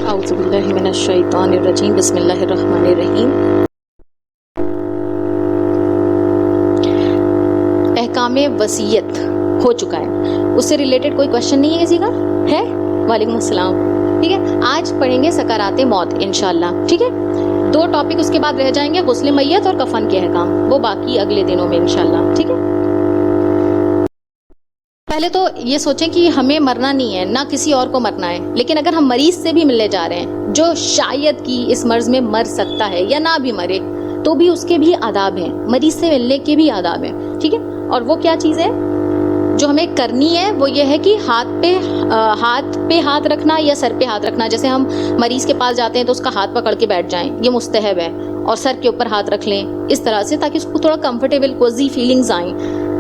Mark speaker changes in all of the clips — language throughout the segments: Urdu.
Speaker 1: اعوذ باللہ من الشیطان الرجیم بسم اللہ الرحمن الرحیم. احکام وصیت ہو چکا ہے, اس سے ریلیٹڈ کوئی کوشچن نہیں ہے کسی کا؟ ہے؟ وعلیکم السلام. ٹھیک ہے, آج پڑھیں گے سکرات موت انشاءاللہ. ٹھیک ہے, 2 ٹاپک اس کے بعد رہ جائیں گے, غسل میت اور کفن کے احکام, وہ باقی اگلے دنوں میں انشاءاللہ. ٹھیک ہے, پہلے تو یہ سوچیں کہ ہمیں مرنا نہیں ہے, نہ کسی اور کو مرنا ہے, لیکن اگر ہم مریض سے بھی ملنے جا رہے ہیں جو شاید کہ اس مرض میں مر سکتا ہے یا نہ بھی مرے, تو بھی اس کے بھی آداب ہیں, مریض سے ملنے کے بھی آداب ہیں. ٹھیک ہے, اور وہ کیا چیز ہے جو ہمیں کرنی ہے؟ وہ یہ ہے کہ ہاتھ پہ ہاتھ رکھنا یا سر پہ ہاتھ رکھنا. جیسے ہم مریض کے پاس جاتے ہیں تو اس کا ہاتھ پکڑ کے بیٹھ جائیں, یہ مستحب ہے, اور سر کے اوپر ہاتھ رکھ لیں اس طرح سے, تاکہ اس کو تھوڑا کمفرٹیبل کوزی فیلنگز آئیں.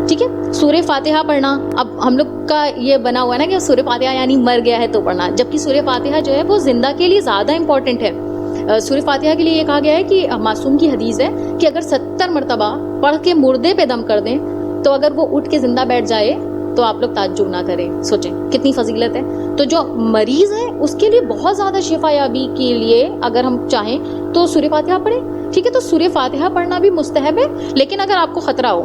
Speaker 1: ٹھیک ہے, سورہ فاتحہ پڑھنا. اب ہم لوگ کا یہ بنا ہوا ہے نا کہ سورہ فاتحہ یعنی مر گیا ہے تو پڑھنا, جبکہ سورہ فاتحہ جو ہے وہ زندہ کے لیے زیادہ امپورٹنٹ ہے. سورہ فاتحہ کے لیے یہ کہا گیا ہے کہ معصوم کی حدیث ہے کہ اگر 70 مرتبہ پڑھ کے مردے پہ دم کر دیں تو اگر وہ اٹھ کے زندہ بیٹھ جائے تو آپ لوگ تعجب نہ کریں. سوچیں کتنی فضیلت ہے. تو جو مریض ہے اس کے لیے بہت زیادہ شفا یابی کے لیے اگر ہم چاہیں تو سورہ فاتحہ پڑھیں. ٹھیک ہے, تو سورہ فاتحہ پڑھنا بھی مستحب ہے, لیکن اگر آپ کو خطرہ ہو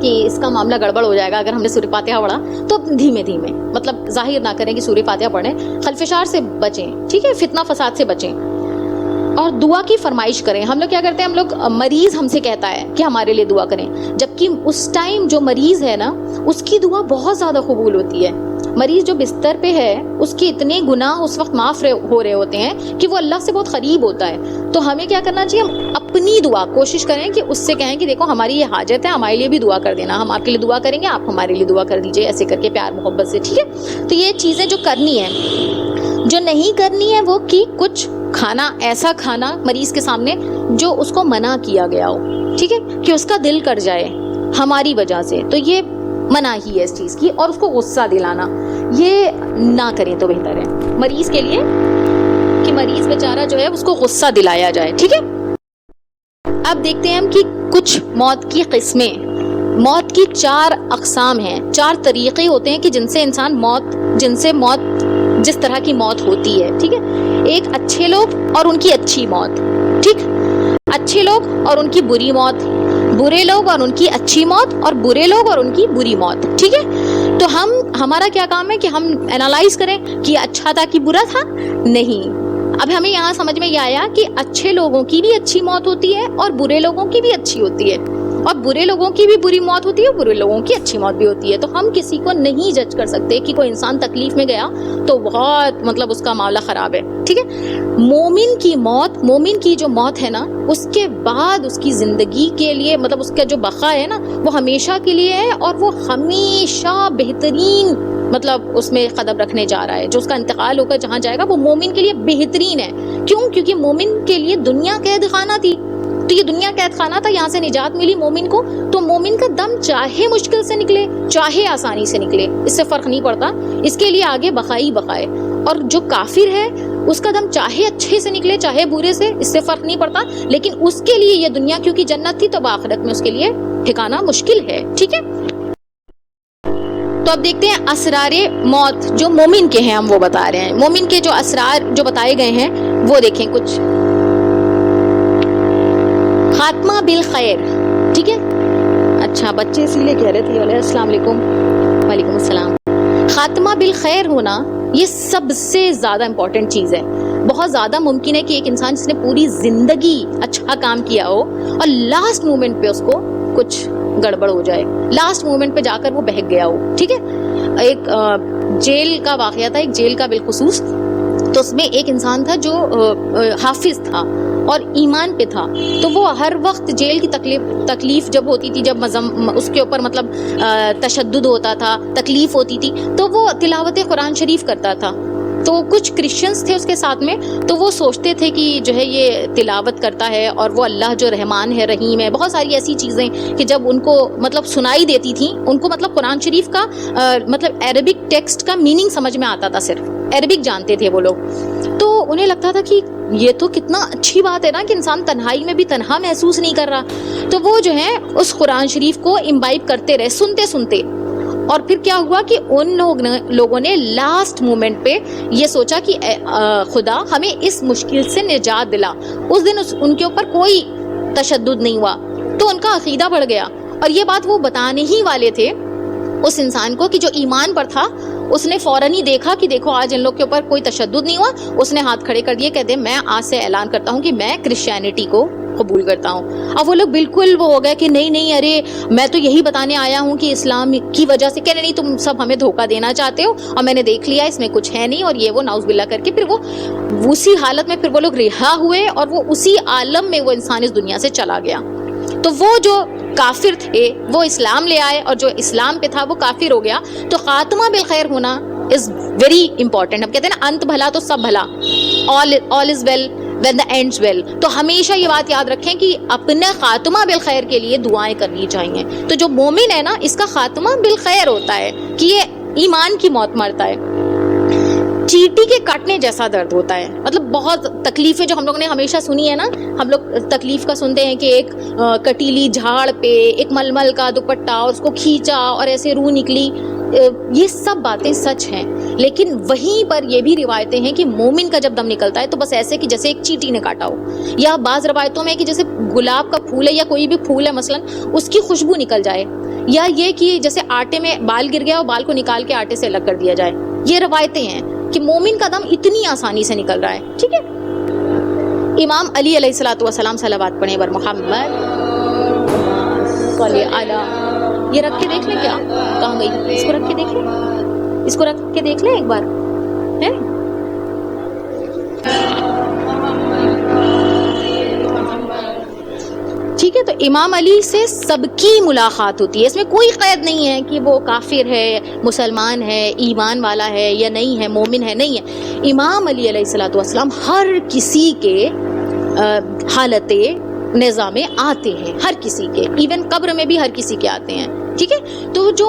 Speaker 1: کہ اس کا معاملہ گڑبڑ ہو جائے گا اگر ہم نے سورہ فاتحہ پڑھا, تو دھیمے دھیمے, مطلب ظاہر نہ کریں کہ سورہ فاتحہ پڑھیں, خلفشار سے بچیں. ٹھیک ہے, فتنہ فساد سے بچیں, اور دعا کی فرمائش کریں. ہم لوگ کیا کرتے ہیں, ہم لوگ مریض ہم سے کہتا ہے کہ ہمارے لیے دعا کریں, جبکہ اس ٹائم جو مریض ہے نا اس کی دعا بہت زیادہ قبول ہوتی ہے. مریض جو بستر پہ ہے اس کے اتنے گناہ اس وقت معاف ہو رہے ہوتے ہیں کہ وہ اللہ سے بہت قریب ہوتا ہے. تو ہمیں کیا کرنا چاہیے, ہم اپنی دعا کوشش کریں کہ اس سے کہیں کہ دیکھو ہماری یہ حاجت ہے, ہمارے لیے بھی دعا کر دینا, ہم آپ کے لیے دعا کریں گے, آپ ہمارے لیے دعا کر دیجئے, ایسے کر کے پیار محبت سے. ٹھیک ہے, تو یہ چیزیں جو کرنی ہے. جو نہیں کرنی ہے وہ کہ کچھ کھانا, ایسا کھانا مریض کے سامنے جو اس کو منع کیا گیا ہو. ٹھیک ہے, کہ اس کا دل کر جائے ہماری وجہ سے, تو یہ منع ہی ہے اس چیز کی. اور اس کو غصہ دلانا یہ نہ کریں تو بہتر ہے مریض کے لیے, کہ مریض بیچارہ جو ہے اس کو غصہ دلایا جائے. ٹھیک ہے, اب دیکھتے ہیں ہم کہ کچھ موت کی قسمیں. موت کی 4 اقسام ہیں, 4 طریقے ہوتے ہیں کہ جن سے موت جس طرح کی موت ہوتی ہے. ٹھیک ہے, ایک اچھے لوگ اور ان کی اچھی موت. ٹھیک, اچھے لوگ اور ان کی بری موت, برے لوگ اور ان کی اچھی موت, اور برے لوگ اور ان کی بری موت. ٹھیک ہے, تو ہمارا کیا کام ہے کہ ہم انالائز کریں کہ اچھا تھا کہ برا تھا. نہیں, اب ہمیں یہاں سمجھ میں یہ آیا کہ اچھے لوگوں کی بھی اچھی موت ہوتی ہے اور برے لوگوں کی بھی اچھی ہوتی ہے, اور برے لوگوں کی بھی بری موت ہوتی ہے اور برے لوگوں کی اچھی موت بھی ہوتی ہے. تو ہم کسی کو نہیں جج کر سکتے کہ کوئی انسان تکلیف میں گیا تو بہت مطلب اس کا معاملہ خراب ہے. ٹھیک ہے, مومن کی موت, مومن کی جو موت ہے نا اس کے بعد اس کی زندگی کے لیے, مطلب اس کا جو بقا ہے نا وہ ہمیشہ کے لیے ہے, اور وہ ہمیشہ بہترین مطلب اس میں قدم رکھنے جا رہا ہے. جو اس کا انتقال ہو کر جہاں جائے گا وہ مومن کے لیے بہترین ہے. کیوں؟ کیونکہ مومن کے لیے دنیا قید خانہ تھی, تو یہ دنیا قید خانہ تھا, یہاں سے نجات ملی مومن کو. تو مومن کا دم چاہے مشکل سے نکلے چاہے آسانی سے نکلے, اس سے فرق نہیں پڑتا, اس کے لیے آگے بقائی بقائے. اور جو کافر ہے اس کا دم چاہے اچھے سے نکلے چاہے برے سے, اس سے فرق نہیں پڑتا, لیکن اس کے لیے یہ دنیا کیونکہ جنت تھی تو آخرت میں اس کے لیے ٹھکانہ مشکل ہے. ٹھیک ہے, تو اب دیکھتے ہیں اسرار موت جو مومن کے ہیں, ہم وہ بتا رہے ہیں. مومن کے جو اسرار جو بتائے گئے ہیں وہ دیکھیں کچھ. خاتمہ بالخیر. ٹھیک ہے, اچھا بچے اسی لیے کہہ رہے تھے. السلام علیکم. وعلیکم السلام. خاتمہ بالخیر ہونا یہ سب سے زیادہ امپورٹنٹ چیز ہے. بہت زیادہ ممکن ہے کہ ایک انسان جس نے پوری زندگی اچھا کام کیا ہو اور لاسٹ مومنٹ پہ اس کو کچھ گڑبڑ ہو جائے, لاسٹ مومنٹ پہ جا کر وہ بہک گیا ہو. ٹھیک ہے, ایک جیل کا واقعہ تھا, ایک جیل کا بالخصوص. تو اس میں ایک انسان تھا جو حافظ تھا اور ایمان پہ تھا. تو وہ ہر وقت جیل کی تکلیف جب ہوتی تھی, جب اس کے اوپر مطلب تشدد ہوتا تھا, تکلیف ہوتی تھی, تو وہ تلاوت قرآن شریف کرتا تھا. تو کچھ کرسچنس تھے اس کے ساتھ میں, تو وہ سوچتے تھے کہ جو ہے یہ تلاوت کرتا ہے اور وہ اللہ جو رحمان ہے رحیم ہے. بہت ساری ایسی چیزیں کہ جب ان کو مطلب سنائی دیتی تھیں, ان کو مطلب قرآن شریف کا مطلب عربک ٹیکسٹ کا میننگ سمجھ میں آتا تھا, صرف عربک جانتے تھے وہ لوگ. تو انہیں لگتا تھا کہ یہ تو کتنا اچھی بات ہے نا کہ انسان تنہائی میں بھی تنہا محسوس نہیں کر رہا. تو وہ جو ہے اس قرآن شریف کو امبائب کرتے رہے, سنتے سنتے, اور پھر کیا ہوا کہ ان لوگوں نے لاسٹ مومنٹ پہ یہ سوچا کہ خدا ہمیں اس مشکل سے نجات دلا. اس دن ان کے اوپر کوئی تشدد نہیں ہوا, تو ان کا عقیدہ بڑھ گیا. اور یہ بات وہ بتانے ہی والے تھے اس انسان کو کہ جو ایمان پر تھا, اس نے فوراً ہی دیکھا کہ دیکھو آج ان لوگ کے اوپر کوئی تشدد نہیں ہوا. اس نے ہاتھ کھڑے کر دیے, کہتے میں آج سے اعلان کرتا ہوں کہ میں کرسچینٹی کو قبول کرتا ہوں. اب وہ لوگ بالکل وہ ہو گئے کہ نہیں نہیں, ارے میں تو یہی بتانے آیا ہوں کہ اسلام کی وجہ سے, کہنے نہیں تم سب ہمیں دھوکہ دینا چاہتے ہو اور میں نے دیکھ لیا اس میں کچھ ہے نہیں, اور یہ وہ نعوذ باللہ کر کے پھر وہ اسی حالت میں پھر وہ لوگ رہا ہوئے اور وہ اسی عالم میں وہ انسان اس دنیا سے چلا گیا. تو وہ جو کافر تھے وہ اسلام لے آئے, اور جو اسلام پہ تھا وہ کافر ہو گیا. تو خاتمہ بالخیر ہونا از ویری امپورٹنٹ. ہم کہتے ہیں نا انت بھلا تو سب بھلا, all is well when the ends well. تو ہمیشہ یہ بات یاد رکھیں کہ اپنے خاتمہ بالخیر کے لیے دعائیں کرنی چاہیے. تو جو مومن ہے نا, اس کا خاتمہ بالخیر ہوتا ہے کہ یہ ایمان کی موت مرتا ہے. چیٹی کے کاٹنے جیسا درد ہوتا ہے, مطلب بہت تکلیفیں جو ہم لوگ نے ہمیشہ سنی ہے نا, ہم لوگ تکلیف کا سنتے ہیں کہ ایک کٹیلی جھاڑ پہ ایک ململ کا دوپٹہ اور اس کو کھینچا اور ایسے روح نکلی. یہ سب باتیں سچ ہیں, لیکن وہیں پر یہ بھی روایتیں ہیں کہ مومن کا جب دم نکلتا ہے تو بس ایسے کہ جیسے ایک چیٹی نے کاٹا ہو, یا بعض روایتوں میں کہ جیسے گلاب کا پھول ہے یا کوئی بھی پھول ہے مثلاً, اس کی خوشبو نکل جائے, یا یہ کہ جیسے آٹے میں بال گر گیا اور بال کو نکال کے آٹے سے الگ کر دیا جائے. یہ روایتیں ہیں کہ مومن کا دم اتنی آسانی سے نکل رہا ہے. ٹھیک ہے, امام علی علیہ الصلوۃ والسلام صلوات پڑھیں بر محمد صلی علی. یہ رکھ کے دیکھ لیں, کیا کہاں گئی, اس کو رکھ کے دیکھ لیں, اس کو رکھ کے دیکھ لیں ایک بار ہے. ٹھیک ہے, تو امام علی سے سب کی ملاقات ہوتی ہے, اس میں کوئی قید نہیں ہے کہ وہ کافر ہے, مسلمان ہے, ایمان والا ہے یا نہیں ہے, مومن ہے نہیں ہے. امام علی علیہ الصلوۃ والسلام ہر کسی کے حالت نظام میں آتے ہیں, ہر کسی کے, ایون قبر میں بھی ہر کسی کے آتے ہیں. ٹھیک ہے, تو جو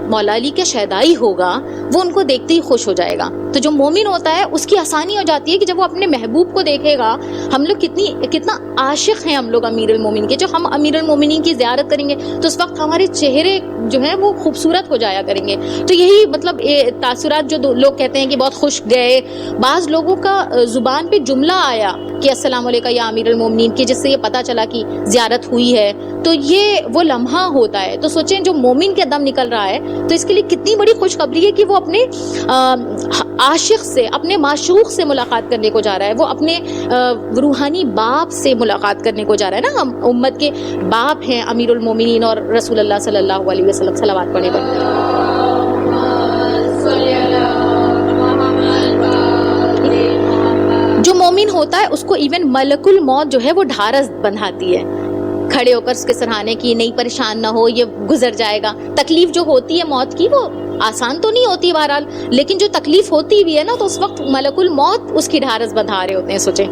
Speaker 1: مولا علی کا شہدائی ہوگا وہ ان کو دیکھتے ہی خوش ہو جائے گا. تو جو مومن ہوتا ہے اس کی آسانی ہو جاتی ہے کہ جب وہ اپنے محبوب کو دیکھے گا. ہم لوگ کتنا عاشق ہیں ہم لوگ امیر المومنین کے. جو ہم امیر المومنین کی زیارت کریں گے تو اس وقت ہمارے چہرے جو ہیں وہ خوبصورت ہو جایا کریں گے. تو یہی مطلب تاثرات جو لوگ کہتے ہیں کہ بہت خوش گئے. بعض لوگوں کا زبان پہ جملہ آیا کہ السلام علیکم یا امیر المومنین, کہ جس سے یہ پتہ چلا کہ زیارت ہوئی ہے. تو یہ وہ لمحہ ہوتا ہے. تو سوچیں جو مومن کے دم نکل رہا ہے تو اس کے لیے کتنی بڑی خوشخبری ہے کہ وہ اپنے عاشق سے, اپنے معشوق سے ملاقات کرنے کو جا رہا ہے. وہ اپنے روحانی باپ سے ملاقات کرنے کو جا رہا ہے نا. ہم امت کے باپ ہیں امیر المومنین اور رسول اللہ صلی اللہ علیہ وسلم. صلوات پڑھنے پر جو مومن ہوتا ہے اس کو ایون ملک الموت جو ہے وہ ڈھارس بندھاتی ہے کھڑے ہو کر اس کے سراہنے کی, نہیں پریشان نہ ہو, یہ گزر جائے گا. تکلیف جو ہوتی ہے موت کی وہ آسان تو نہیں ہوتی بہرحال, لیکن جو تکلیف ہوتی بھی ہے نا تو اس وقت ملک الموت اس کی ڈھارس بندھا رہے ہوتے ہیں. سوچیں,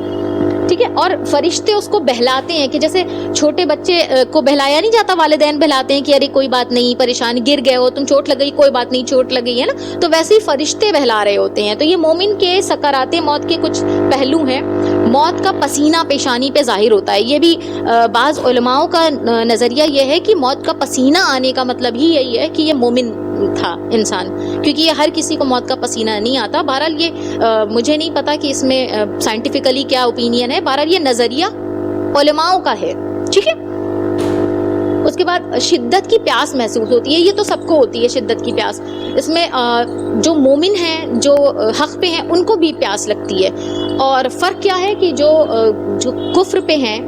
Speaker 1: ٹھیک ہے, اور فرشتے اس کو بہلاتے ہیں کہ جیسے چھوٹے بچے کو بہلایا نہیں جاتا, والدین بہلاتے ہیں کہ ارے کوئی بات نہیں, پریشان گر گئے ہو تم, چوٹ لگ گئی, کوئی بات نہیں, چوٹ لگ گئی ہے نا. تو ویسے ہی فرشتے بہلا رہے ہوتے ہیں. تو یہ مومن کے سکرات موت کے کچھ پہلو ہیں. موت کا پسینہ پیشانی پہ ظاہر ہوتا ہے. یہ بھی بعض علماؤں کا نظریہ یہ ہے کہ موت کا پسینہ آنے کا مطلب ہی یہی ہے کہ یہ مومن تھا انسان, کیونکہ یہ ہر کسی کو موت کا پسینہ نہیں آتا. بہرحال یہ مجھے نہیں پتا کہ اس میں سائنٹیفکلی کیا اوپینین ہے. بہرحال یہ نظریہ علماؤں کا ہے. ٹھیک ہے, اس کے بعد شدت کی پیاس محسوس ہوتی ہے. یہ تو سب کو ہوتی ہے شدت کی پیاس. اس میں جو مومن ہیں, جو حق پہ ہیں, ان کو بھی پیاس لگتی ہے. اور فرق کیا ہے کہ جو کفر پہ ہیں,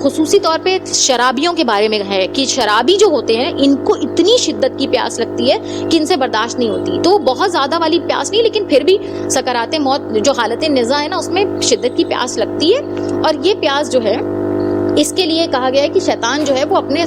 Speaker 1: خصوصی طور پہ شرابیوں کے بارے میں ہے کہ شرابی جو ہوتے ہیں ان کو اتنی شدت کی پیاس لگتی ہے کہ ان سے برداشت نہیں ہوتی. تو بہت زیادہ والی پیاس نہیں, لیکن پھر بھی سکرات موت جو حالت نزا ہے نا اس میں شدت کی پیاس لگتی ہے. اور یہ پیاس جو ہے اس کے لیے کہا گیا ہے کہ شیطان جو ہے وہ اپنے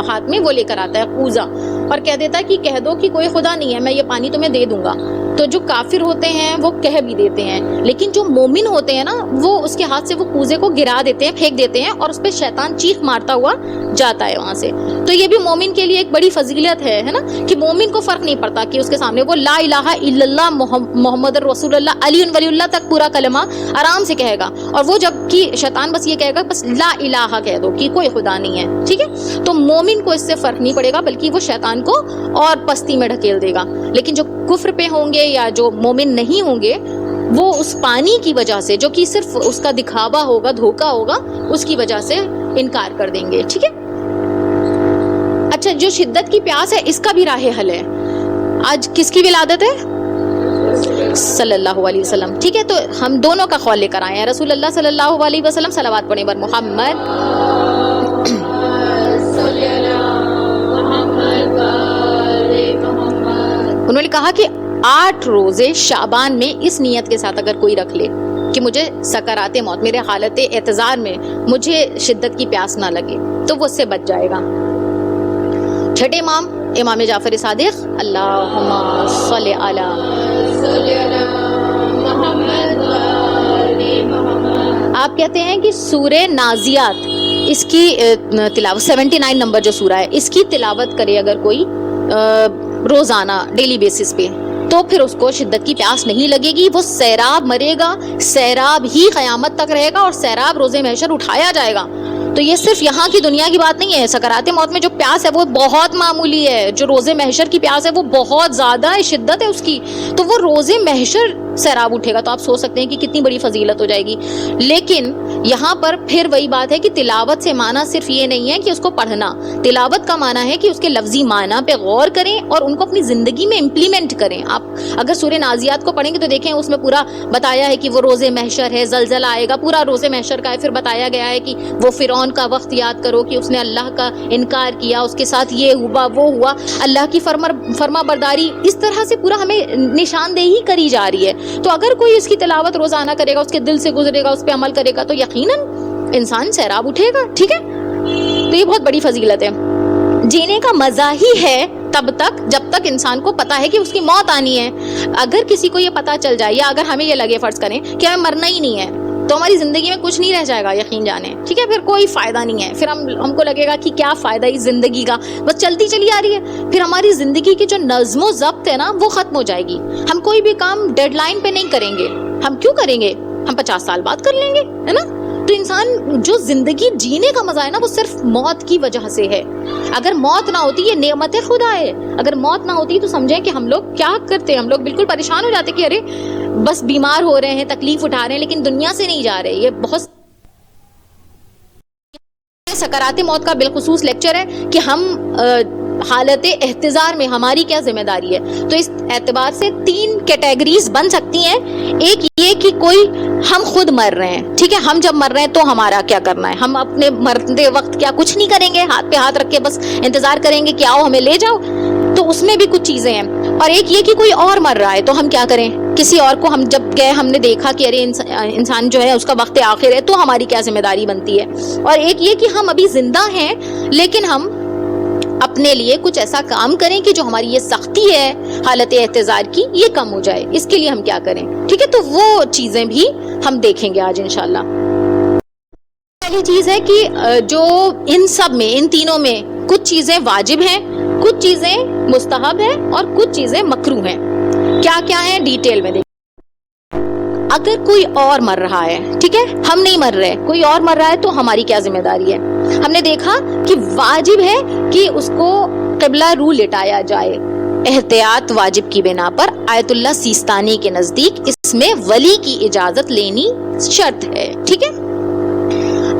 Speaker 1: ہاتھ میں وہ لے کر آتا ہے کوزہ, اور کہہ دیتا ہے کہ کہہ دو کہ کوئی خدا نہیں ہے, میں یہ پانی تمہیں دے دوں گا. تو جو کافر ہوتے ہیں وہ کہہ بھی دیتے ہیں، لیکن جو مومن ہوتے ہیں نا وہ اس کے ہاتھ سے وہ کوزے کو گرا دیتے ہیں، پھینک دیتے ہیں، اور اس پہ شیطان چیخ مارتا ہوا جاتا ہے وہاں سے۔ تو یہ بھی مومن کے لیے ایک بڑی فضیلت ہے نا، کہ مومن کو فرق نہیں پڑتا کہ اس کے سامنے وہ لا الہ الا اللہ محمد رسول اللہ علی ولی اللہ تک پورا کلمہ آرام سے کہے گا، اور وہ جب کہ شیطان بس یہ کہے گا بس لا الہ کہہ دو کہ کوئی خدا نہیں ہے، ٹھیک ہے۔ تو مومن کو اس سے فرق نہیں پڑے گا، بلکہ وہ شیطان کو اور پستی میں ڈھکیل دے گا۔ لیکن جو کفر پہ ہوں گے یا جو مومن نہیں ہوں گے، وہ اس پانی کی وجہ سے جو کہ صرف اس کا دکھاوا ہوگا، دھوکا ہوگا، اس کی وجہ سے انکار کر دیں گے، ٹھیک ہے۔ اچھا، جو شدت کی پیاس ہے اس کا بھی راہ حل ہے۔ آج کس کی ولادت ہے؟ صلی اللہ علیہ وسلم، ٹھیک ہے۔ تو ہم دونوں کا قول لے کر آئے ہیں، رسول اللہ صلی اللہ علیہ وسلم، صلوات پڑھیں بر محمد۔ انہوں نے کہا کہ 8 روزے شعبان میں اس نیت کے ساتھ اگر کوئی رکھ لے کہ مجھے سکرات موت، میرے حالت اعتذار میں مجھے شدت کی پیاس نہ لگے، تو وہ اس سے بچ جائے گا۔ چھٹے امام امام جعفر صادق، اللہم صلی علی محمد، آپ کہتے ہیں کہ سورہ نازیات، اس کی تلاوت 79 نمبر جو سورہ ہے، اس کی تلاوت کرے اگر کوئی روزانہ ڈیلی بیسس پہ، تو پھر اس کو شدت کی پیاس نہیں لگے گی، وہ سیراب مرے گا، سیراب ہی قیامت تک رہے گا، اور سیراب روز محشر اٹھایا جائے گا۔ تو یہ صرف یہاں کی دنیا کی بات نہیں ہے، سکرات موت میں جو پیاس ہے وہ بہت معمولی ہے، جو روز محشر کی پیاس ہے وہ بہت زیادہ ہے، شدت ہے اس کی، تو وہ روز محشر سیراب اٹھے گا۔ تو آپ سوچ سکتے ہیں کہ کتنی بڑی فضیلت ہو جائے گی۔ لیکن یہاں پر پھر وہی بات ہے کہ تلاوت سے معنی صرف یہ نہیں ہے کہ اس کو پڑھنا، تلاوت کا معنی ہے کہ اس کے لفظی معنی پہ غور کریں اور ان کو اپنی زندگی میں امپلیمنٹ کریں۔ آپ اگر سورہ نازیات کو پڑھیں گے تو دیکھیں اس میں پورا بتایا ہے کہ وہ روز محشر ہے، زلزلہ آئے گا، پورا روز محشر کا ہے۔ پھر بتایا گیا ہے کہ وہ فرعون کا وقت یاد کرو کہ اس نے اللہ کا انکار کیا، اس کے ساتھ یہ ہوا وہ ہوا، اللہ کی فرما برداری، اس طرح سے پورا ہمیں نشاندہی کری جا رہی ہے۔ تو اگر کوئی اس کی تلاوت روزانہ کرے گا، اس کے دل سے گزرے گا، اس پہ عمل کرے گا، تو یقیناً انسان سیراب اٹھے گا، ٹھیک ہے۔ تو یہ بہت بڑی فضیلت ہے۔ جینے کا مزہ ہی ہے تب تک جب تک انسان کو پتا ہے کہ اس کی موت آنی ہے۔ اگر کسی کو یہ پتا چل جائے، یا اگر ہمیں یہ لگے، فرض کریں کہ ہمیں مرنا ہی نہیں ہے، تو ہماری زندگی میں کچھ نہیں رہ جائے گا، یقین جانے، ٹھیک ہے۔ پھر کوئی فائدہ نہیں ہے، پھر ہم کو لگے گا کہ کیا فائدہ اس زندگی کا، بس چلتی چلی آ رہی ہے۔ پھر ہماری زندگی کی جو نظم و ضبط ہے نا وہ ختم ہو جائے گی۔ ہم کوئی بھی کام ڈیڈ لائن پہ نہیں کریں گے۔ ہم کیوں کریں گے؟ ہم 50 سال بعد کر لیں گے، ہے نا۔ تو انسان جو زندگی جینے کا مزہ ہے نا وہ صرف موت کی وجہ سے ہے۔ اگر موت نہ ہوتی، یہ نعمت خدا ہے، اگر موت نہ ہوتی تو سمجھیں کہ ہم لوگ کیا کرتے، ہم لوگ بالکل پریشان ہو جاتے کہ ارے بس بیمار ہو رہے ہیں، تکلیف اٹھا رہے ہیں، لیکن دنیا سے نہیں جا رہے۔ یہ بہت سکرات موت کا بالخصوص لیکچر ہے کہ ہم حالت احتضار میں ہماری کیا ذمہ داری ہے۔ تو اس اعتبار سے 3 کیٹیگریز بن سکتی ہیں۔ ایک یہ کہ کوئی ہم خود مر رہے ہیں، ٹھیک ہے، ہم جب مر رہے ہیں تو ہمارا کیا کرنا ہے، ہم اپنے مرتے وقت کیا کچھ نہیں کریں گے، ہاتھ پہ ہاتھ رکھ کے بس انتظار کریں گے کہ آؤ ہمیں لے جاؤ، تو اس میں بھی کچھ چیزیں ہیں۔ اور ایک یہ کہ کوئی اور مر رہا ہے تو ہم کیا کریں، کسی اور کو ہم جب گئے ہم نے دیکھا کہ ارے انسان جو ہے اس کا وقت آخر ہے، تو ہماری کیا ذمہ داری بنتی ہے۔ اور ایک یہ کہ ہم ابھی زندہ ہیں لیکن ہم اپنے لیے کچھ ایسا کام کریں کہ جو ہماری یہ سختی ہے حالت احتضار کی یہ کم ہو جائے، اس کے لیے ہم کیا کریں، ٹھیک ہے۔ تو وہ چیزیں بھی ہم دیکھیں گے آج انشاءاللہ۔ پہلی چیز ہے کہ جو ان سب میں، ان تینوں میں کچھ چیزیں واجب ہیں، کچھ چیزیں مستحب ہیں اور کچھ چیزیں مکروہ ہیں۔ کیا کیا ہیں ڈیٹیل میں دیکھیں۔ اگر کوئی اور مر رہا ہے، ٹھیک ہے، ہم نہیں مر رہے، کوئی اور مر رہا ہے تو ہماری کیا ذمہ داری ہے۔ ہم نے دیکھا کہ واجب ہے کہ اس کو قبلہ رو لٹایا جائے، احتیاط واجب کی بنا پر آیت اللہ سیستانی کے نزدیک اس میں ولی کی اجازت لینی شرط ہے، ٹھیک ہے۔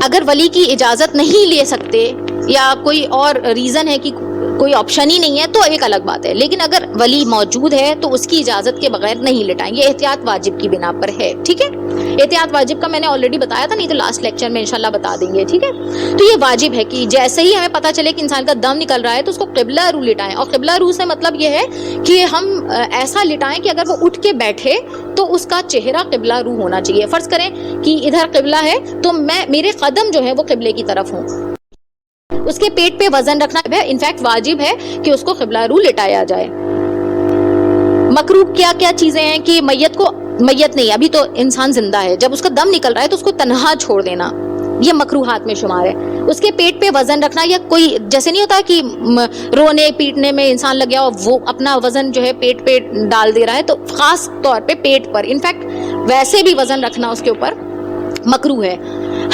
Speaker 1: اگر ولی کی اجازت نہیں لے سکتے یا کوئی اور ریزن ہے کہ کوئی آپشن ہی نہیں ہے تو ایک الگ بات ہے، لیکن اگر ولی موجود ہے تو اس کی اجازت کے بغیر نہیں لٹائیں گے، احتیاط واجب کی بنا پر ہے، ٹھیک ہے۔ احتیاط واجب کا میں نے آلریڈی بتایا تھا، نہیں تو لاسٹ لیکچر میں انشاءاللہ بتا دیں گے، ٹھیک ہے۔ تو یہ واجب ہے کہ جیسے ہی ہمیں پتہ چلے کہ انسان کا دم نکل رہا ہے تو اس کو قبلہ رو لٹائیں، اور قبلہ رو سے مطلب یہ ہے کہ ہم ایسا لٹائیں کہ اگر وہ اٹھ کے بیٹھے تو اس کا چہرہ قبلہ رو ہونا چاہیے۔ فرض کریں کہ ادھر قبلہ ہے تو میرے قدم جو ہے وہ قبلے کی طرف ہوں، اس کے پیٹ پہ وزن رکھنا ہے، انفیکٹ واجب ہے کہ اس کو قبلہ رو لٹایا جائے۔ مکروہ کیا کیا چیزیں ہیں کہ میت نہیں، ابھی تو انسان زندہ ہے، جب اس کا دم نکل رہا ہے تو اس کو تنہا چھوڑ دینا، یہ مکروہات میں شمار ہے۔ اس کے پیٹ پہ وزن رکھنا، یا کوئی جیسے نہیں ہوتا کہ رونے پیٹنے میں انسان لگ گیا اور وہ اپنا وزن جو ہے پیٹ پہ ڈال دے رہا ہے، تو خاص طور پہ پیٹ پر، انفیکٹ ویسے بھی وزن رکھنا اس کے اوپر مکروہ ہے۔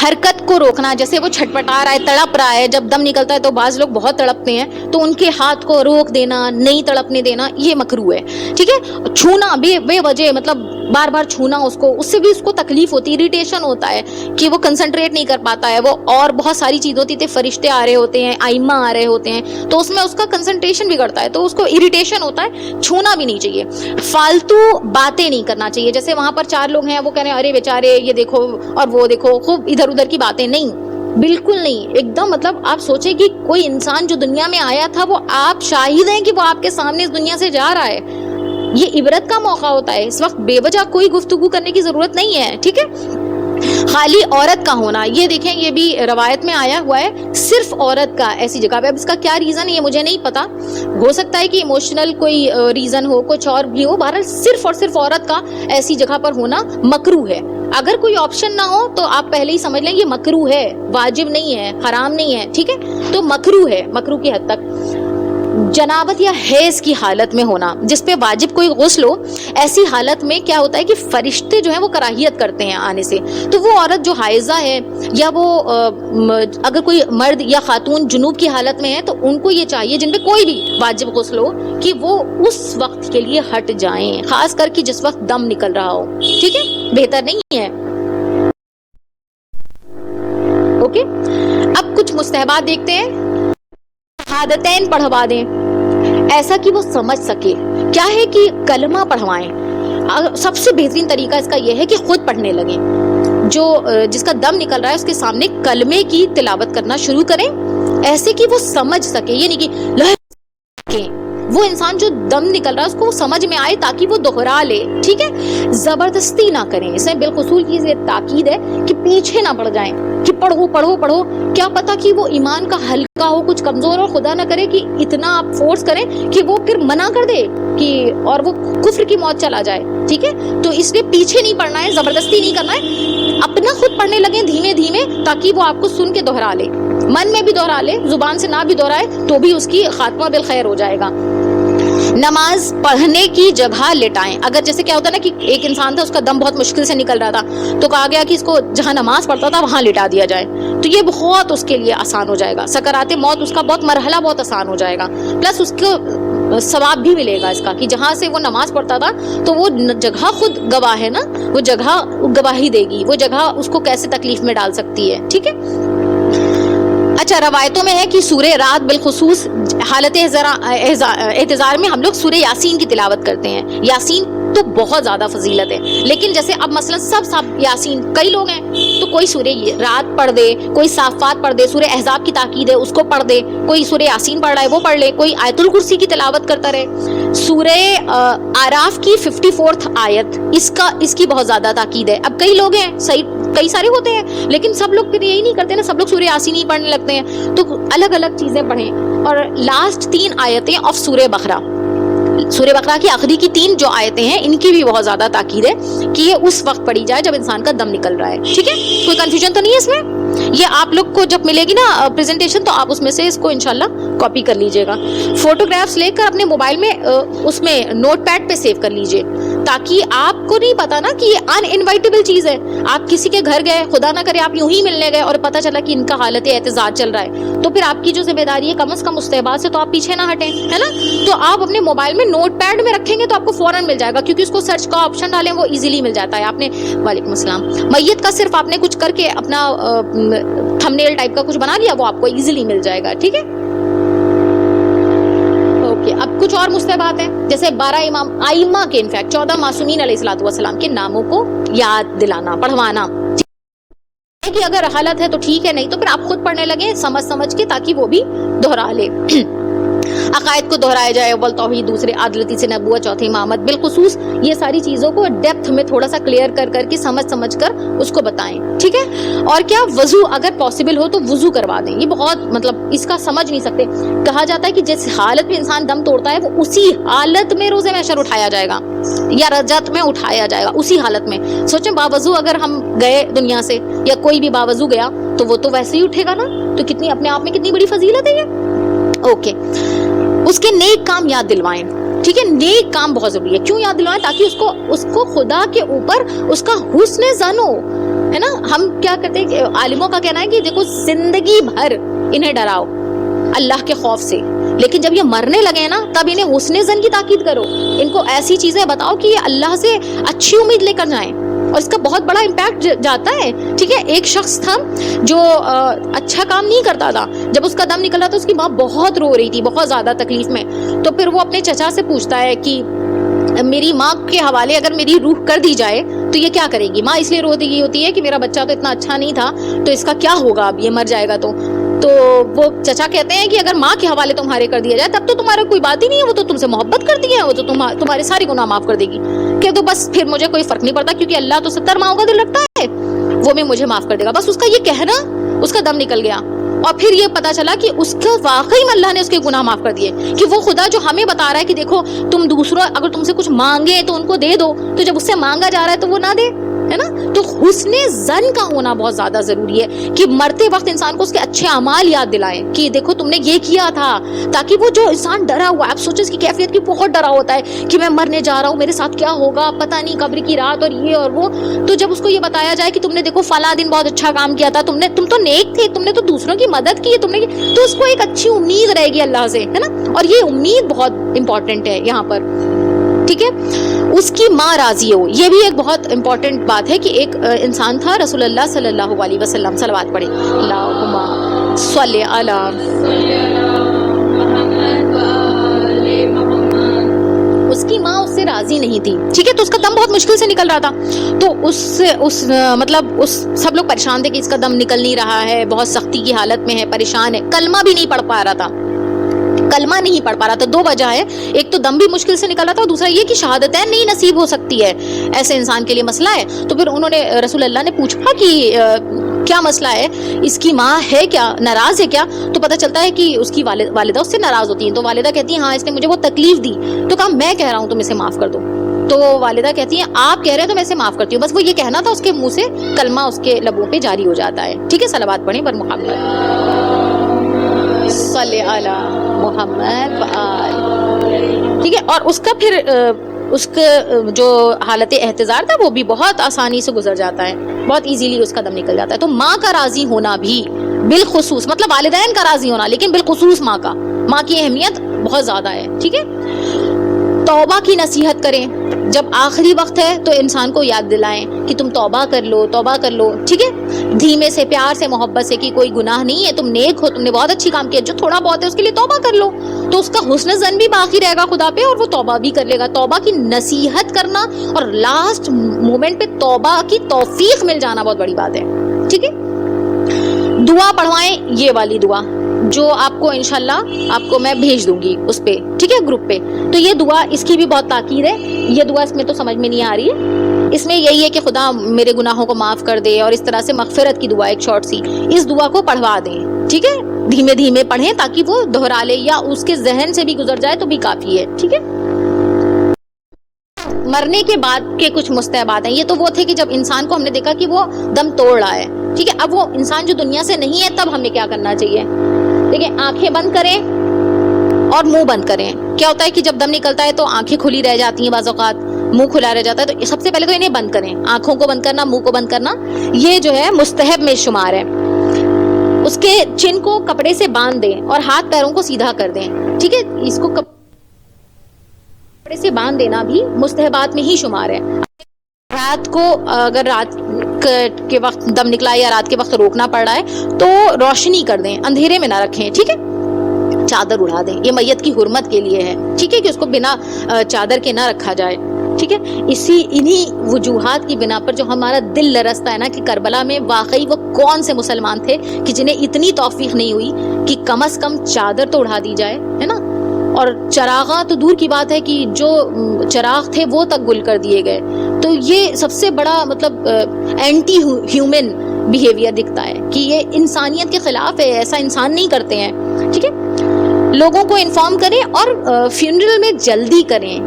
Speaker 1: حرکت کو روکنا، جیسے وہ چھٹپٹا رہا ہے، تڑپ رہا ہے، جب دم نکلتا ہے تو بعض لوگ بہت تڑپتے ہیں، تو ان کے ہاتھ کو روک دینا، نہیں تڑپنے دینا، یہ مکروہ ہے، ٹھیک ہے۔ چھونا بے وجہ، مطلب بار بار چھونا اس کو، اس سے بھی اس کو تکلیف ہوتی ہے، اریٹیشن ہوتا ہے کہ وہ کنسنٹریٹ نہیں کر پاتا ہے، وہ اور بہت ساری چیز ہوتی تھی، فرشتے آ رہے ہوتے ہیں، آئمہ آ رہے ہوتے ہیں، تو اس میں اس کا کنسنٹریشن بگڑتا ہے، تو اس کو اریٹیشن ہوتا ہے، چھونا بھی نہیں چاہیے۔ فالتو باتیں نہیں کرنا چاہیے، جیسے وہاں پر 4 لوگ ہیں، وہ کہہ رہے ہیں ارے بیچارے یہ دیکھو اور وہ دیکھو، خوب ادھر ادھر کی باتیں نہیں، بالکل نہیں، ایک دم مطلب آپ سوچیں کہ کوئی انسان جو دنیا میں آیا تھا، وہ آپ شاہد ہیں کہ وہ آپ کے سامنے اس دنیا سے جا رہا ہے، یہ عبرت کا موقع ہوتا ہے، اس وقت بے وجہ کوئی گفتگو کرنے کی ضرورت نہیں ہے، ٹھیک ہے۔ خالی عورت کا ہونا، یہ دیکھیں یہ بھی روایت میں آیا ہوا ہے، صرف عورت کا ایسی جگہ پہ، اب اس کا کیا ریزن ہے یہ مجھے نہیں پتا، ہو سکتا ہے کہ ایموشنل کوئی ریزن ہو، کچھ اور بھی ہو، بہرحال صرف اور صرف عورت کا ایسی جگہ پر ہونا مکروہ ہے۔ اگر کوئی آپشن نہ ہو تو آپ پہلے ہی سمجھ لیں یہ مکروہ ہے، واجب نہیں ہے، حرام نہیں ہے، ٹھیک ہے، تو مکروہ ہے، مکروہ کی حد تک۔ جنابت یا حیض کی حالت میں ہونا، جس پہ واجب کوئی غسل ہو، ایسی حالت میں کیا ہوتا ہے کہ فرشتے جو ہیں وہ کراہیت کرتے ہیں آنے سے، تو وہ عورت جو حائضہ ہے، یا وہ اگر کوئی مرد یا خاتون جنوب کی حالت میں ہے، تو ان کو یہ چاہیے جن پہ کوئی بھی واجب غسل ہو کہ وہ اس وقت کے لیے ہٹ جائیں، خاص کر کہ جس وقت دم نکل رہا ہو، ٹھیک ہے، بہتر نہیں ہے، اوکے۔ اب کچھ مستحبات دیکھتے ہیں۔ شہادتین پڑھوا دیں، ایسا کہ وہ سمجھ سکے، کیا ہے کہ کلمہ پڑھوائیں، سب سے بہترین طریقہ اس کا یہ ہے کہ خود پڑھنے لگیں، جو جس کا دم نکل رہا ہے اس کے سامنے کلمے کی تلاوت کرنا شروع کریں، ایسے کہ وہ سمجھ سکے، یہ نہیں کہ وہ انسان جو دم نکل رہا ہے اس کو سمجھ میں آئے تاکہ وہ دوہرا لے، ٹھیک ہے، زبردستی نہ کریں، اس میں بالخصوص کی یہ تاکید ہے کہ پیچھے نہ پڑ جائیں کہ پڑھو پڑھو پڑھو، کیا پتا کہ وہ ایمان کا ہلکا ہو، کچھ کمزور ہو، خدا نہ کرے کہ اتنا آپ فورس کریں کہ وہ پھر منع کر دے کہ اور وہ کفر کی موت چلا جائے، ٹھیک ہے، تو اس لیے پیچھے نہیں پڑھنا ہے، زبردستی نہیں کرنا ہے، اپنا خود پڑھنے لگیں دھیمے دھیمے تاکہ وہ آپ کو سن کے دوہرا لے، من میں بھی دوہرا لے، زبان سے نہ بھی دوہرائے تو بھی اس کی خاتمہ بالخیر ہو جائے گا۔ نماز پڑھنے کی جگہ لٹائیں، اگر جیسے کیا ہوتا ہے نا کہ ایک انسان تھا، اس کا دم بہت مشکل سے نکل رہا تھا، تو کہا گیا کہ اس کو جہاں نماز پڑھتا تھا وہاں لٹا دیا جائے، تو یہ بہت اس کے لیے آسان ہو جائے گا، سکرات موت اس کا بہت مرحلہ بہت آسان ہو جائے گا، پلس اس کو ثواب بھی ملے گا اس کا کہ جہاں سے وہ نماز پڑھتا تھا تو وہ جگہ خود گواہ ہے نا، وہ جگہ گواہی دے گی، وہ جگہ اس کو کیسے تکلیف میں ڈال سکتی ہے، ٹھیک ہے۔ اچھا، روایتوں میں ہے کہ سورہ رات بالخصوص حالت احتضار میں ہم لوگ سورہ یاسین کی تلاوت کرتے ہیں، یاسین تو بہت زیادہ فضیلت ہے، لیکن جیسے اب مثلا سب یاسین، کئی لوگ ہیں تو کوئی سورہ رات پڑھ دے، کوئی صافات پڑھ دے، سورہ احزاب کی تاکید ہے اس کو پڑھ دے، کوئی سورہ یاسین پڑھ رہا ہے وہ پڑھ لے، کوئی آیت الکرسی کی تلاوت کرتا رہے۔ سورہ آراف کی 54 آیت اس کی بہت زیادہ تاکید ہے۔ اب کئی لوگ ہیں، صحیح کئی سارے ہوتے ہیں، لیکن سب لوگ پھر یہی نہیں کرتے نا، سب لوگ سورہ یاسین ہی پڑھنے لگتے ہیں، تو الگ الگ چیزیں پڑھیں۔ اور لاسٹ 3 آیتیں آف سورہ بقرہ، سورہ بقرہ کی آخری کی 3 جو آیتیں ہیں ان کی بھی بہت زیادہ تاکید ہے کہ یہ اس وقت پڑھی جائے جب انسان کا دم نکل رہا ہے، ٹھیک ہے، کوئی کنفیوژن تو نہیں ہے اس میں؟ یہ آپ لوگ کو جب ملے گی نا پریزنٹیشن تو آپ اس میں سے اس کو انشاءاللہ کاپی کر لیجئے گا، فوٹوگرافس لے کر اپنے موبائل میں اس میں نوٹ پیڈ پہ سیو کر لیجئے، تاکہ آپ کو نہیں پتا نا کہ یہ ان انوائٹیبل چیز ہے، آپ کسی کے گھر گئے، خدا نہ کرے آپ یوں ہی ملنے گئے اور پتہ چلا کہ ان کا حالت احتضار چل رہا ہے، تو پھر آپ کی جو ذمہ داری ہے کم از کم مستحبات سے تو آپ پیچھے نہ ہٹیں، ہے نا، تو آپ اپنے موبائل میں نوٹ پیڈ میں رکھیں گے تو آپ کو فوراً مل جائے گا، کیونکہ اس کو سرچ کا آپشن ڈالیں وہ ایزیلی مل جاتا ہے۔ آپ نے وعلیکم السلام، میت کا صرف آپ نے کچھ کر کے اپنا تھم نیل ٹائپ کا کچھ بنا لیا، وہ آپ کو ایزیلی مل جائے گا، ٹھیک ہے۔ اب کچھ اور مستحبات ہیں، جیسے 12 امام ائمہ کے انفیکٹ 14 معصومین علیہ الصلوۃ والسلام کے ناموں کو یاد دلانا، پڑھوانا، کہ اگر حالت ہے تو ٹھیک ہے، نہیں تو پھر آپ خود پڑھنے لگیں سمجھ کے تاکہ وہ بھی دہرا لے۔ عقائد کو دہرایا جائے، اول توحید، دوسرے عدل، تیسرے نبوت، چوتھے امامت، بالخصوص یہ ساری چیزوں کو ڈیپتھ میں تھوڑا سا کلیئر کر کے سمجھ کر اس کو بتائیں، ٹھیک ہے. اور کیا وضو اگر پاسبل ہو تو وضو کروا دیں. یہ بہت مطلب اس کا سمجھ نہیں سکتے. کہا جاتا ہے کہ جس حالت میں انسان دم توڑتا ہے وہ اسی حالت میں روزے محشر اٹھایا جائے گا یا رجعت میں اٹھایا جائے گا، اسی حالت میں. سوچیں باوضو اگر ہم گئے دنیا سے یا کوئی بھی باوضو گیا تو وہ تو ویسے ہی اٹھے گا نا. تو کتنی اپنے آپ میں کتنی بڑی فضیلت ہے یہ. اوکے. اس کے نیک کام یاد دلوائیں، ٹھیک ہے. نیک کام بہت ضروری ہے. کیوں یاد دلوائیں؟ تاکہ اس کو خدا کے اوپر اس کا حسن ظن ہو، ہے نا. ہم کیا کرتے ہیں، عالموں کا کہنا ہے کہ دیکھو زندگی بھر انہیں ڈراؤ اللہ کے خوف سے، لیکن جب یہ مرنے لگے نا تب انہیں حسن ظن کی تاکید کرو. ان کو ایسی چیزیں بتاؤ کہ یہ اللہ سے اچھی امید لے کر جائیں، اور اس کا بہت بڑا امپیکٹ جاتا ہے. ٹھیک ہے. ایک شخص تھا جو اچھا کام نہیں کرتا تھا. جب اس کا دم نکل رہا تھا اس کی ماں بہت رو رہی تھی، بہت زیادہ تکلیف میں. تو پھر وہ اپنے چچا سے پوچھتا ہے کہ میری ماں کے حوالے اگر میری روح کر دی جائے تو یہ کیا کرے گی؟ ماں اس لیے رو رہی ہوتی ہے کہ میرا بچہ تو اتنا اچھا نہیں تھا تو اس کا کیا ہوگا اب یہ مر جائے گا. تو وہ چچا کہتے ہیں کہ اگر ماں کے حوالے تمہارے کر دیا جائے تب تو تمہارا کوئی بات ہی نہیں ہے، وہ تو تم سے محبت کرتی ہے، وہ تو تمہارے سارے گناہ معاف کر دے گی. کہ تو بس پھر مجھے کوئی فرق نہیں پڑتا کیونکہ اللہ تو 70 ماؤں کا دل رکھتا ہے، وہ بھی مجھے معاف کر دے گا. بس اس کا یہ کہنا اس کا دم نکل گیا. اور پھر یہ پتا چلا کہ اس کا واقعی میں اللہ نے اس کے گناہ معاف کر دیے، کہ وہ خدا جو ہمیں بتا رہا ہے کہ دیکھو تم دوسروں اگر تم سے کچھ مانگے تو ان کو دے دو، تو جب اس سے مانگا جا رہا ہے تو وہ نہ دے، ہے نا. تو حسن ظن کا ہونا بہت زیادہ ضروری ہے کہ مرتے وقت انسان کو اس کے اچھے اعمال یاد دلائیں کہ دیکھو تم نے یہ کیا تھا، تاکہ وہ جو انسان ڈرا ہوا ہے، آپ سوچیں اس کی کیفیت کی بہت ڈرا ہوتا ہے کہ میں مرنے جا رہا ہوں، میرے ساتھ کیا ہوگا پتہ نہیں، قبر کی رات اور یہ اور وہ. تو جب اس کو یہ بتایا جائے کہ تم نے دیکھو فلاں دن بہت اچھا کام کیا تھا، تم تو نیک تھے، تم نے تو دوسروں کی مدد کی، تم نے، تو اس کو ایک اچھی امید رہے گی اللہ سے، ہے نا. اور یہ امید بہت امپورٹنٹ ہے یہاں پر. ٹھیک ہے. اس کی ماں راضی ہو، یہ بھی ایک بہت امپورٹنٹ بات ہے کہ ایک انسان تھا رسول اللہ صلی اللہ علیہ وسلم، صلوات پڑھیں، اللہم صلی علی، اس کی ماں اس سے راضی نہیں تھی. ٹھیک ہے. تو اس کا دم بہت مشکل سے نکل رہا تھا. تو اس سب لوگ پریشان تھے کہ اس کا دم نکل نہیں رہا ہے، بہت سختی کی حالت میں ہے، پریشان ہے، کلمہ بھی نہیں پڑھ پا رہا تھا. دو وجہ ہے، ایک تو دم بھی مشکل سے نکل رہا تھا، اور دوسرا یہ کہ شہادتین نہیں نصیب ہو سکتی ہے، ایسے انسان کے لیے مسئلہ ہے. تو پھر انہوں نے رسول اللہ نے پوچھا کہ کیا مسئلہ ہے، اس کی ماں ہے کیا، ناراض ہے کیا؟ تو پتہ چلتا ہے کہ اس کی والدہ اس سے ناراض ہوتی ہیں. تو والدہ کہتی ہیں ہاں اس نے مجھے بہت تکلیف دی. تو کہا میں کہہ رہا ہوں تم اسے معاف کر دو. تو والدہ کہتی ہیں آپ کہہ رہے ہیں تو میں اسے معاف کرتی ہوں. بس وہ یہ کہنا تھا، اس کے منہ سے کلمہ اس کے لبوں پہ جاری ہو جاتا ہے. ٹھیک ہے. صلوات پڑھیں پر محمد صلی علی محمد وآل. ٹھیک ہے. اور اس کا پھر اس کا جو حالت احتضار تھا وہ بھی بہت آسانی سے گزر جاتا ہے، بہت ایزیلی اس کا دم نکل جاتا ہے. تو ماں کا راضی ہونا بھی بالخصوص، مطلب والدین کا راضی ہونا، لیکن بالخصوص ماں کی اہمیت بہت زیادہ ہے. ٹھیک ہے. توبہ کی نصیحت کریں. جب آخری وقت ہے تو انسان کو یاد دلائیں کہ تم توبہ کر لو. ٹھیک ہے. دھیمے سے، پیار سے، محبت سے، کہ کوئی گناہ نہیں ہے، تم نیک ہو، تم نے بہت اچھی کام کیا، جو تھوڑا بہت ہے اس کے لیے توبہ کر لو. تو اس کا حسن ظن بھی باقی رہے گا خدا پہ، اور وہ توبہ بھی کر لے گا. توبہ کی نصیحت کرنا اور لاسٹ مومنٹ پہ توبہ کی توفیق مل جانا بہت بڑی بات ہے. ٹھیک ہے. دعا پڑھوائیں، یہ والی دعا جو آپ کو انشاءاللہ آپ کو میں بھیج دوں گی اس پہ، ٹھیک ہے، گروپ پہ. تو یہ دعا، اس کی بھی بہت تاکید ہے. یہ دعا اس میں تو سمجھ میں نہیں آ رہی ہے، اس میں یہی ہے کہ خدا میرے گناہوں کو معاف کر دے، اور اس طرح سے مغفرت کی دعا ایک شارٹ سی، اس دعا کو پڑھوا دیں. ٹھیک ہے. دھیمے دھیمے پڑھیں تاکہ وہ دہرا لے، یا اس کے ذہن سے بھی گزر جائے تو بھی کافی ہے. ٹھیک ہے. مرنے کے بعد کے کچھ مستحبات ہیں. یہ تو وہ تھے کہ جب انسان کو ہم نے دیکھا کہ وہ دم توڑ رہا ہے. ٹھیک ہے. اب وہ انسان جو دنیا سے نہیں ہے تب ہمیں کیا کرنا چاہیے؟ دیکھیں، آنکھیں بند کریں اور منہ بند کریں. کیا ہوتا ہے کہ جب دم نکلتا ہے تو آنکھیں کھلی رہ جاتی ہیں، بعض اوقات منہ کھلا رہ جاتا ہے. تو سب سے پہلے تو انہیں بند کریں، آنکھوں کو بند کرنا، منہ کو بند کرنا، یہ جو ہے مستحب میں شمار ہے. اس کے چن کو کپڑے سے باندھ دیں اور ہاتھ پیروں کو سیدھا کر دیں. ٹھیک ہے. اس کو کپڑے سے باندھ دینا بھی مستحبات میں ہی شمار ہے. رات کو اگر رات کے وقت دم نکلا یا رات کے وقت روکنا پڑ رہا ہے تو روشنی کر دیں، اندھیرے میں نہ رکھیں. ٹھیک ہے. چادر اڑا دیں، یہ میت کی حرمت کے لیے ہے. ٹھیک ہے، کہ اس کو بنا چادر کے نہ رکھا جائے. ٹھیک ہے. انہی وجوہات کی بنا پر جو ہمارا دل لرزتا ہے نا کہ کربلا میں واقعی وہ کون سے مسلمان تھے کہ جنہیں اتنی توفیق نہیں ہوئی کہ کم از کم چادر تو اڑا دی جائے، ہے نا. اور چراغاں تو دور کی بات ہے کہ جو چراغ تھے وہ تک گل کر دیے گئے. تو یہ سب سے بڑا مطلب اینٹی ہیومن بیہیویئر دکھتا ہے کہ یہ انسانیت کے خلاف ہے, ایسا انسان نہیں کرتے ہیں. ٹھیک ہے, لوگوں کو انفارم کریں اور فیونرل میں جلدی کریں,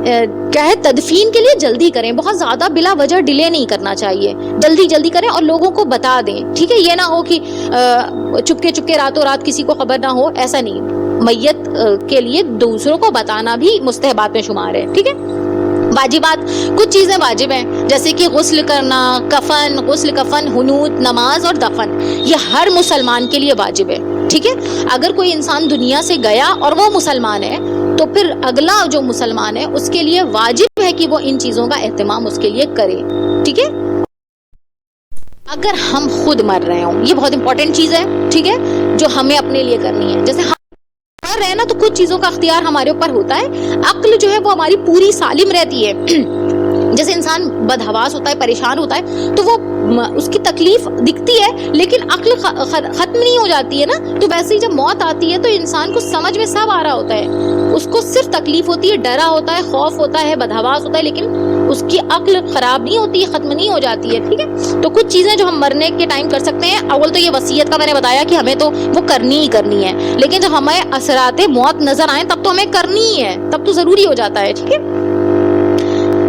Speaker 1: کیا ہے تدفین کے لیے جلدی کریں, بہت زیادہ بلا وجہ ڈیلے نہیں کرنا چاہیے, جلدی کریں اور لوگوں کو بتا دیں. ٹھیک ہے, یہ نہ ہو کہ چپکے راتوں رات کسی کو خبر نہ ہو, ایسا نہیں. میت کے لیے دوسروں کو بتانا بھی مستحبات میں شمار ہے. ٹھیک ہے, واجبات, کچھ چیزیں واجب ہیں جیسے کہ غسل کرنا, غسل کفن, حنوط, نماز اور دفن, یہ ہر مسلمان کے لیے واجب ہے. ٹھیک ہے, اگر کوئی انسان دنیا سے گیا اور وہ مسلمان ہے تو پھر اگلا جو مسلمان ہے اس کے لیے واجب ہے کہ وہ ان چیزوں کا اہتمام اس کے لیے کرے. ٹھیک ہے, اگر ہم خود مر رہے ہوں, یہ بہت امپورٹنٹ چیز ہے. ٹھیک ہے, جو ہمیں اپنے لیے کرنی ہے. جیسے مر رہے ہیں نا تو کچھ چیزوں کا اختیار ہمارے اوپر ہوتا ہے. عقل جو ہے وہ ہماری پوری سالم رہتی ہے. جیسے انسان بدحواس ہوتا ہے, پریشان ہوتا ہے, تو وہ اس کی تکلیف دکھتی ہے لیکن عقل ختم نہیں ہو جاتی ہے نا. تو ویسے ہی جب موت آتی ہے تو انسان کو سمجھ میں سب آ رہا ہوتا ہے, اس کو صرف تکلیف ہوتی ہے, ڈرا ہوتا ہے, خوف ہوتا ہے, بدحواس ہوتا ہے, لیکن اس کی عقل خراب نہیں ہوتی, ختم نہیں ہو جاتی ہے. ٹھیک ہے, تو کچھ چیزیں جو ہم مرنے کے ٹائم کر سکتے ہیں, اول تو یہ وصیت کا میں نے بتایا کہ ہمیں تو وہ کرنی ہی کرنی ہے, لیکن جب ہمیں اثرات موت نظر آئیں تب تو ہمیں کرنی ہی ہے, تب تو ضروری ہو جاتا ہے. ٹھیک ہے,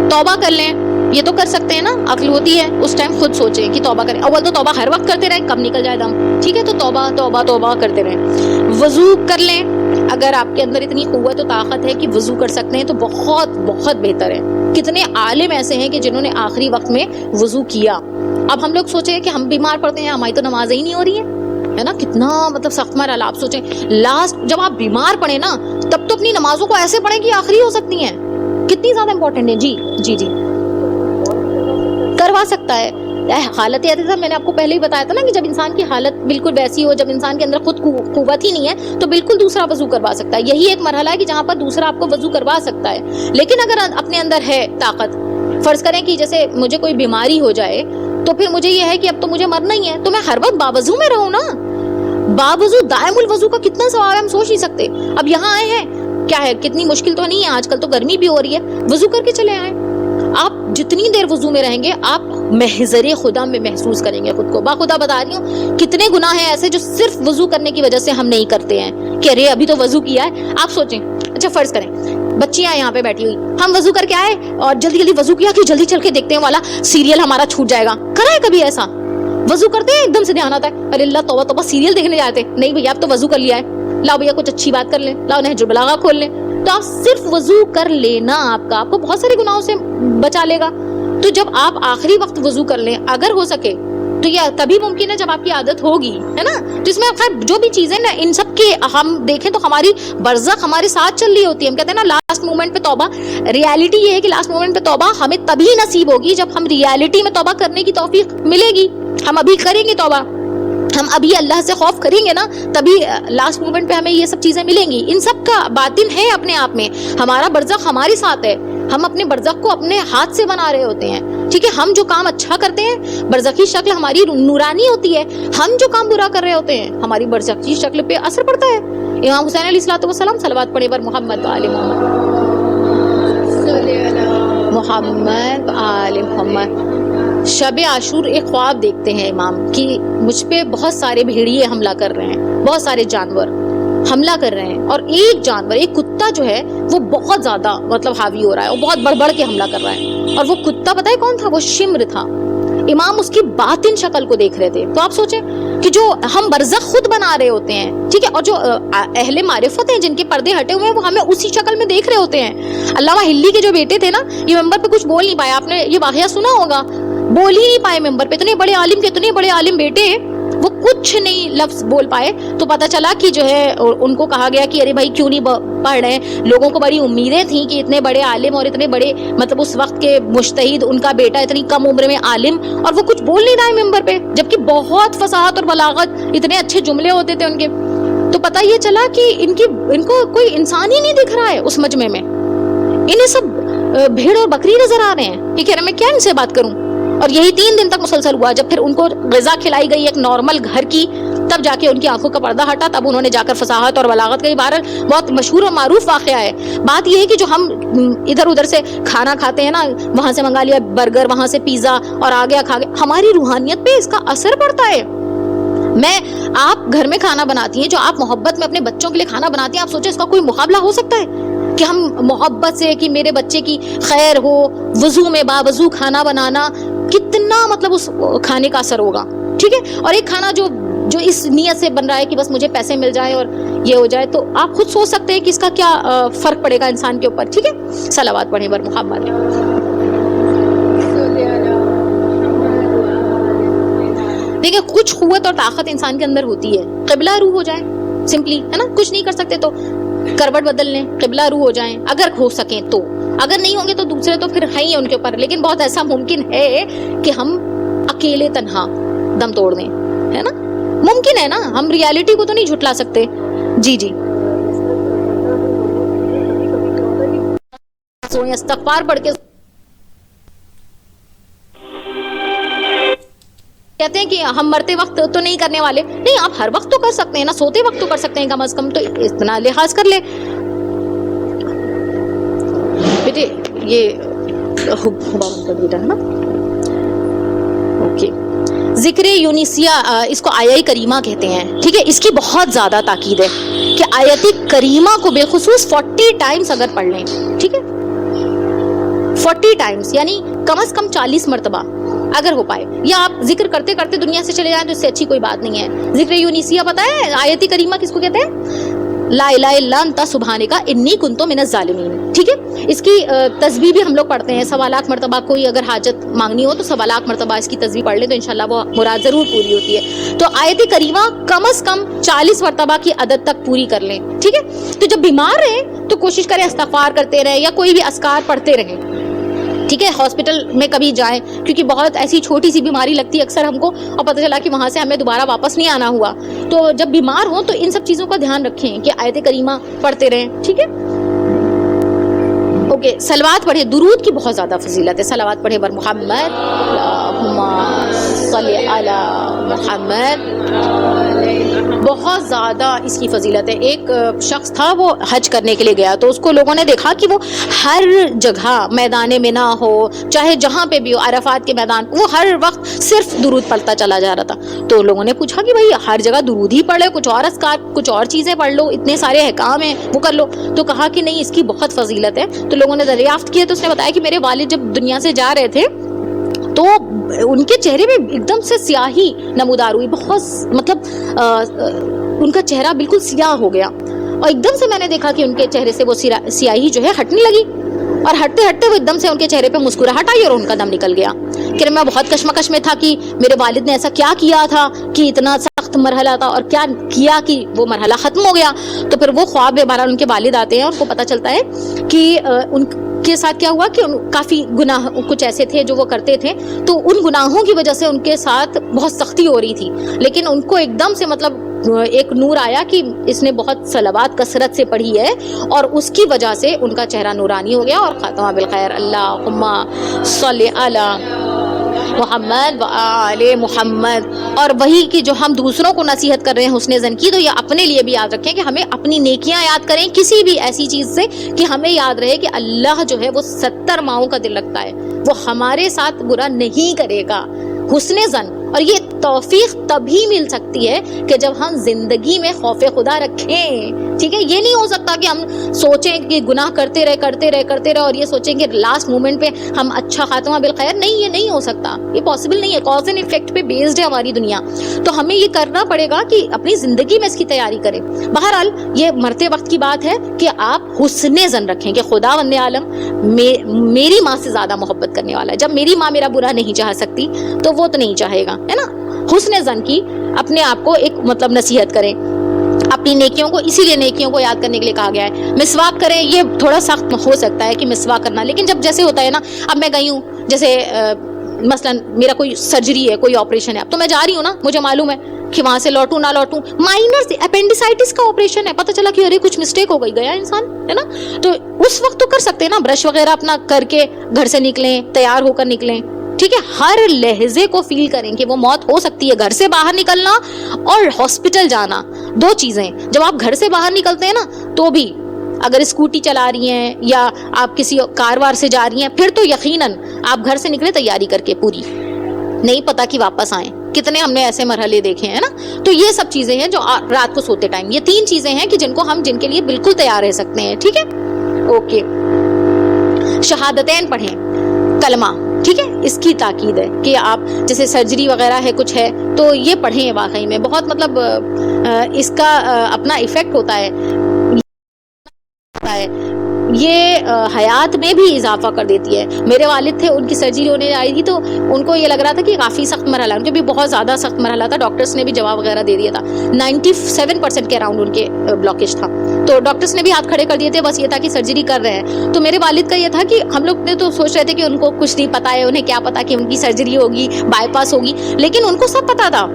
Speaker 1: توبہ کر لیں, یہ تو کر سکتے ہیں نا, عقل ہوتی ہے اس ٹائم خود سوچیں کہ توبہ کریں. اول تو توبہ ہر وقت کرتے رہیں, کب نکل جائے دم. ٹھیک ہے, تو توبہ کرتے رہیں. وضو کر لیں, اگر آپ کے اندر اتنی قوت و طاقت ہے کہ وضو کر سکتے ہیں تو بہت بہت بہتر ہے. کتنے عالم ایسے ہیں کہ جنہوں نے آخری وقت میں وضو کیا. اب ہم لوگ سوچیں کہ ہم بیمار پڑتے ہیں, ہماری تو نمازیں ہی نہیں ہو رہی ہیں, ہے نا, کتنا مطلب سخت مرحلہ. آپ سوچیں لاسٹ جب آپ بیمار پڑے نا تب تو اپنی نمازوں کو ایسے پڑھیں کہ آخری ہو سکتی ہیں, کتنی زیادہ امپورٹنٹ ہے. جی کروا سکتا ہے. حالت اعتدال میں نے آپ کو پہلے ہی بتایا تھا نا کہ جب انسان کی حالت بالکل ویسی ہو, جب انسان کے اندر خود قوت ہی نہیں ہے تو بالکل دوسرا وضو کروا سکتا ہے. یہی ایک مرحلہ ہے کہ جہاں پر دوسرا آپ کو وضو کروا سکتا ہے. لیکن اگر اپنے اندر ہے طاقت, فرض کریں کہ جیسے مجھے کوئی بیماری ہو جائے تو پھر مجھے یہ ہے کہ اب تو مجھے مرنا ہی ہے, تو میں ہر وقت باوضو میں رہوں نا. باوضو دائم الوضو کا کتنا ثواب ہے, ہم سوچ نہیں سکتے. اب یہاں آئے ہیں, کیا ہے, کتنی مشکل تو نہیں ہے, آج کل تو گرمی بھی ہو رہی ہے, وضو کر کے چلے آئیں. آپ جتنی دیر وضو میں رہیں گے آپ محضر خدا میں محسوس کریں گے خود کو. باخدا بتا رہی ہوں, کتنے گناہ ہیں ایسے جو صرف وضو کرنے کی وجہ سے ہم نہیں کرتے ہیں کہ ارے ابھی تو وضو کیا ہے. آپ سوچیں, اچھا فرض کریں بچیاں یہاں پہ بیٹھی ہوئی, ہم وضو کر کے آئے اور جلدی وضو کیا کہ جلدی چل کے دیکھتے ہیں والا سیریل ہمارا چھوٹ جائے گا. کرا ہے کبھی ایسا؟ وضو کرتے ہیں ایک دم سے دھیان آتا ہے, ارے اللہ توبہ سیریل دیکھنے جاتے. نہیں بھیا, اب تو وضو کر لیا ہے, لاؤ بھیا کچھ اچھی بات کر لیں, لاؤ نہج البلاغہ کھول لیں. تو آپ صرف وضو کر لینا آپ کو بہت سارے گناہوں سے بچا لے گا. تو جب آپ آخری وقت وضو کر لیں اگر ہو سکے تو یہ تبھی ممکن ہے جب آپ کی عادت ہوگی, ہے نا. جس میں خیر جو بھی چیزیں نا ان سب کے ہم دیکھیں تو ہماری برزخ ہمارے ساتھ چل رہی ہوتی ہے. ہم کہتے ہیں نا لاسٹ مومنٹ پہ توبہ, ریالٹی یہ ہے کہ لاسٹ مومنٹ پہ توبہ ہمیں تبھی نصیب ہوگی جب ہم ریالٹی میں توبہ کرنے کی توفیق ملے گی. ہم ابھی کریں گے توبہ, ہم ابھی اللہ سے خوف کریں گے نا, تبھی لاسٹ مومنٹ پہ ہمیں یہ سب چیزیں ملیں گی. ان سب کا باطن ہے اپنے آپ میں, ہمارا برزخ ہمارے ساتھ ہے, ہم اپنے برزخ کو اپنے ہاتھ سے بنا رہے ہوتے ہیں. ٹھیک ہے, ہم جو کام اچھا کرتے ہیں برزخی شکل ہماری نورانی ہوتی ہے, ہم جو کام برا کر رہے ہوتے ہیں ہماری برزخی شکل پہ اثر پڑتا ہے. امام حسین علیہ الصلوۃ والسلام صلوات پڑھے پر محمد آل محمد. شب عاشور ایک خواب دیکھتے ہیں امام کہ مجھ پہ بہت سارے بھیڑیے حملہ کر رہے ہیں, بہت سارے جانور حملہ کر رہے ہیں, اور ایک جانور, ایک کتا جو ہے وہ بہت زیادہ مطلب حاوی ہو رہا ہے, وہ بہت بڑھ کے حملہ کر رہا ہے. اور وہ کتا پتہ ہے کون تھا؟ وہ شمر تھا. امام اس کی باطن شکل کو دیکھ رہے تھے. تو آپ سوچیں کہ جو ہم برزخ خود بنا رہے ہوتے ہیں, ٹھیک ہے, اور جو اہل معرفت ہیں جن کے پردے ہٹے ہوئے ہیں وہ ہمیں اسی شکل میں دیکھ رہے ہوتے ہیں. علامہ ہلی کے جو بیٹے تھے نا, یہ ممبر پہ کچھ بول نہیں پائے, آپ نے یہ واقعہ سنا ہوگا, بول ہی نہیں پائے ممبر پہ. اتنے بڑے عالم کے اتنے بڑے عالم بیٹے, وہ کچھ نہیں لفظ بول پائے. تو پتہ چلا کہ جو ہے ان کو کہا گیا کہ ارے بھائی کیوں نہیں پڑھ رہے ہیں. لوگوں کو بڑی امیدیں تھیں کہ اتنے بڑے عالم اور اتنے بڑے مطلب اس وقت کے مجتہد, ان کا بیٹا اتنی کم عمر میں عالم, اور وہ کچھ بول نہیں رہا ہے ممبر پہ, جبکہ بہت فصاحت اور بلاغت, اتنے اچھے جملے ہوتے تھے ان کے. تو پتہ یہ چلا کہ ان کو کوئی انسان ہی نہیں دکھ رہا ہے اس مجمع میں, انہیں سب بھیڑ اور بکری نظر آ رہے ہیں. یہ کہہ رہے میں کیا ان سے بات کروں. اور یہی 3 دن تک مسلسل ہوا. جب پھر ان کو غذا کھلائی گئی ایک نارمل گھر کی, تب جا کے ان کی آنکھوں کا پردہ ہٹا, تب انہوں نے جا کر فصاحت اور بلاغت کا بہرحال بہت مشہور اور معروف واقعہ ہے. بات یہ ہے کہ جو ہم ادھر ادھر سے کھانا کھاتے ہیں نا, وہاں سے منگا لیا برگر, وہاں سے پیزا اور آ گیا کھا گیا, ہماری روحانیت پہ اس کا اثر پڑتا ہے. آپ گھر میں کھانا بناتی ہیں, جو آپ محبت میں اپنے بچوں کے لیے کھانا بناتی ہیں, آپ سوچیں اس کا کوئی مقابلہ ہو سکتا ہے کہ ہم محبت سے کہ میرے بچے کی خیر ہو, وضو میں باوضو کھانا بنانا, کتنا مطلب اس کھانے کا اثر ہوگا, ٹھیک ہے. اور ایک کھانا جو اس نیت سے بن رہا ہے کہ بس مجھے پیسے مل جائیں اور یہ ہو جائے, تو آپ خود سوچ سکتے ہیں کہ اس کا کیا فرق پڑے گا انسان کے اوپر, ٹھیک ہے. صلوات پڑھیں بر محمد. دیکھیں کچھ قوت اور طاقت انسان کے اندر ہوتی ہے, قبلہ رو ہو جائے سمپلی, ہے نا, کچھ نہیں کر سکتے تو کروٹ بدل لیں, قبلہ رو ہو جائیں اگر ہو سکیں تو, اگر نہیں ہوں گے تو دوسرے تو پھر ہیں ہی ان کے اوپر. لیکن بہت ایسا ممکن ہے کہ ہم اکیلے تنہا دم توڑ دیں, ہے نا, ممکن ہے نا, ہم ریالٹی کو تو نہیں جھٹلا سکتے. جی جی, استغفار پڑھ کے کہتے ہیں کہ ہم مرتے وقت تو نہیں کرنے والے, نہیں آپ ہر وقت تو کر سکتے ہیں نا, سوتے وقت تو کر سکتے ہیں, کم از کم تو اتنا لحاظ کر لے. بیٹے یہ بیٹا ہے نا, اوکے. ذکر یونیسیہ, اس کو آیہ کریمہ کہتے ہیں, ٹھیک ہے. اس کی بہت زیادہ تاکید ہے کہ آیت کریمہ کو بالخصوص 40 ٹائمز اگر پڑھ لیں, ٹھیک ہے, 40 ٹائمز یعنی کم از کم 40 مرتبہ اگر ہو پائے, یا آپ ذکر کرتے کرتے دنیا سے چلے جائیں تو اس سے اچھی کوئی بات نہیں ہے. ذکر یونیسیہ پتہ ہے آیت کریمہ کس کو کہتے ہیں؟ لا الہ الا انت سبحانک انی کنت من الظالمین, ٹھیک ہے. اس کی تسبیح بھی ہم لوگ پڑھتے ہیں 1.25 لاکھ مرتبہ. کوئی اگر حاجت مانگنی ہو تو 1.25 لاکھ مرتبہ اس کی تسبیح پڑھ لیں تو انشاءاللہ وہ مراد ضرور پوری ہوتی ہے. تو آیت کریمہ کم از کم 40 مرتبہ کی عدد تک پوری کر لیں, ٹھیک ہے. تو جب بیمار رہیں تو کوشش کریں استغفار کرتے رہیں یا کوئی بھی اذکار پڑھتے رہیں, ٹھیک ہے. ہاسپٹل میں کبھی جائیں, کیونکہ بہت ایسی چھوٹی سی بیماری لگتی ہے اکثر ہم کو, اور پتہ چلا کہ وہاں سے ہمیں دوبارہ واپس نہیں آنا ہوا, تو جب بیمار ہوں تو ان سب چیزوں کا دھیان رکھیں کہ آیت کریمہ پڑھتے رہیں, ٹھیک ہے. اوکے, صلوات پڑھیں, درود کی بہت زیادہ فضیلت ہے. صلوات پڑھیں بر محمد, اللہم صلی علی محمد, بہت زیادہ اس کی فضیلت ہے. ایک شخص تھا, وہ حج کرنے کے لیے گیا, تو اس کو لوگوں نے دیکھا کہ وہ ہر جگہ میدان منا ہو چاہے جہاں پہ بھی ہو, عرفات کے میدان, وہ ہر وقت صرف درود پڑھتا چلا جا رہا تھا. تو لوگوں نے پوچھا کہ بھائی ہر جگہ درود ہی پڑھے, کچھ اور اذکار, کچھ اور چیزیں پڑھ لو, اتنے سارے احکام ہیں وہ کر لو. تو کہا کہ نہیں, اس کی بہت فضیلت ہے. تو لوگوں نے دریافت کیا تو اس نے بتایا کہ میرے والد جب دنیا سے جا رہے تھے تو ان کے چہرے میں ایک دم سے سیاہی نمودار ہوئی, بہت مطلب ان کا چہرہ بالکل سیاہ ہو گیا, اور ایک دم سے میں نے دیکھا کہ ان کے چہرے سے وہ سیاہی جو ہے ہٹنے لگی, اور ہٹتے ہٹتے وہ ایک دم سے ان کے چہرے پہ مسکراہٹ آئی اور ان کا دم نکل گیا. کہ میں بہت کشمکش میں تھا کہ میرے والد نے ایسا کیا کیا تھا کہ اتنا سخت مرحلہ تھا, اور کیا کیا کہ وہ مرحلہ ختم ہو گیا. تو پھر وہ خواب میں بہرحال ان کے والد آتے ہیں اور ان کو پتہ چلتا ہے کہ ان کے ساتھ کیا ہوا کہ کافی گناہ کچھ ایسے تھے جو وہ کرتے تھے, تو ان گناہوں کی وجہ سے ان کے ساتھ بہت سختی ہو رہی تھی. لیکن ان کو ایک دم سے مطلب ایک نور آیا کہ اس نے بہت صلوات کثرت سے پڑھی ہے, اور اس کی وجہ سے ان کا چہرہ نورانی ہو گیا اور خاتمہ بالخیر. اللہم صلی علی محمد و آل محمد. اور وہی کہ جو ہم دوسروں کو نصیحت کر رہے ہیں حسن ظن کی, تو یہ اپنے لیے بھی یاد رکھیں کہ ہمیں اپنی نیکیاں یاد کریں کسی بھی ایسی چیز سے, کہ ہمیں یاد رہے کہ اللہ جو ہے وہ 70 ماؤں کا دل رکھتا ہے, وہ ہمارے ساتھ برا نہیں کرے گا. حسن ظن, اور یہ توفیق تبھی مل سکتی ہے کہ جب ہم زندگی میں خوف خدا رکھیں, ٹھیک ہے. یہ نہیں ہو سکتا کہ ہم سوچیں کہ گناہ کرتے رہے اور یہ سوچیں کہ لاسٹ مومنٹ پہ ہم اچھا خاتمہ بالخیر. نہیں, یہ نہیں ہو سکتا, یہ پاسبل نہیں ہے. کاز اینڈ ایفیکٹ پہ بیسڈ ہے ہماری دنیا, تو ہمیں یہ کرنا پڑے گا کہ اپنی زندگی میں اس کی تیاری کریں. بہرحال یہ مرتے وقت کی بات ہے کہ آپ حسن ظن رکھیں کہ خدا وند عالم میری ماں سے زیادہ محبت کرنے والا ہے. جب میری ماں میرا برا نہیں چاہ سکتی تو وہ تو نہیں چاہے گا, ہے نا. حسن ظن کی اپنے آپ کو ایک مطلب نصیحت کریں, اپنی نیکیوں کو, اسی لیے نیکیوں کو یاد کرنے کے لیے کہا گیا ہے. مسواک کریں, یہ تھوڑا سخت ہو سکتا ہے کہ مسواک کرنا, لیکن جب جیسے ہوتا ہے نا, اب میں گئی ہوں, جیسے مثلا میرا کوئی سرجری ہے, کوئی آپریشن ہے, اب تو میں جا رہی ہوں نا, مجھے معلوم ہے کہ وہاں سے لوٹوں نہ لوٹوں, مائنر اپینڈیسائٹس کا آپریشن ہے, پتہ چلا کہ ارے کچھ مسٹیک ہو گئی, گیا انسان, ہے نا. تو اس وقت تو کر سکتے ہیں نا, برش وغیرہ اپنا کر کے گھر سے نکلیں, تیار ہو کر نکلیں, ٹھیک ہے, ہر لہجے کو فیل کریں کہ وہ موت ہو سکتی ہے. گھر سے باہر نکلنا اور ہاسپٹل جانا دو چیزیں. جب آپ گھر سے باہر نکلتے ہیں نا تو بھی اگر اسکوٹی چلا رہی ہیں یا آپ کسی کاروبار سے جا رہی ہیں, پھر تو یقیناً آپ گھر سے نکلے تیاری کر کے پوری, نہیں پتا کہ واپس آئیں. کتنے ہم نے ایسے مرحلے دیکھے ہیں نا. تو یہ سب چیزیں ہیں جو رات کو سوتے ٹائم, یہ 3 چیزیں ہیں کہ جن کے لیے بالکل تیار رہ سکتے ہیں. ٹھیک ہے, اوکے. شہادتین پڑھیں, کلمہ, ٹھیک ہے, اس کی تاکید ہے کہ آپ جیسے سرجری وغیرہ ہے کچھ ہے تو یہ پڑھیں. واقعی میں بہت مطلب اس کا اپنا ایفیکٹ ہوتا ہے, یہ حیات میں بھی اضافہ کر دیتی ہے. میرے والد تھے, ان کی سرجری ہونے آئی تھی تو ان کو یہ لگ رہا تھا کہ کافی سخت مرحلہ, ان کے بھی بہت زیادہ سخت مرحلہ تھا. ڈاکٹرس نے بھی جواب وغیرہ دے دیا تھا, 97% کے اراؤنڈ ان کے بلاکیج تھا. تو ڈاکٹرس نے بھی ہاتھ کھڑے کر دیے تھے, بس یہ تھا کہ سرجری کر رہے ہیں. تو میرے والد کا یہ تھا کہ ہم لوگ نے تو سوچ رہے تھے کہ ان کو کچھ نہیں پتا ہے, انہیں کیا پتا کہ ان کی سرجری ہوگی, بائی پاس ہوگی, لیکن ان کو سب پتا تھا.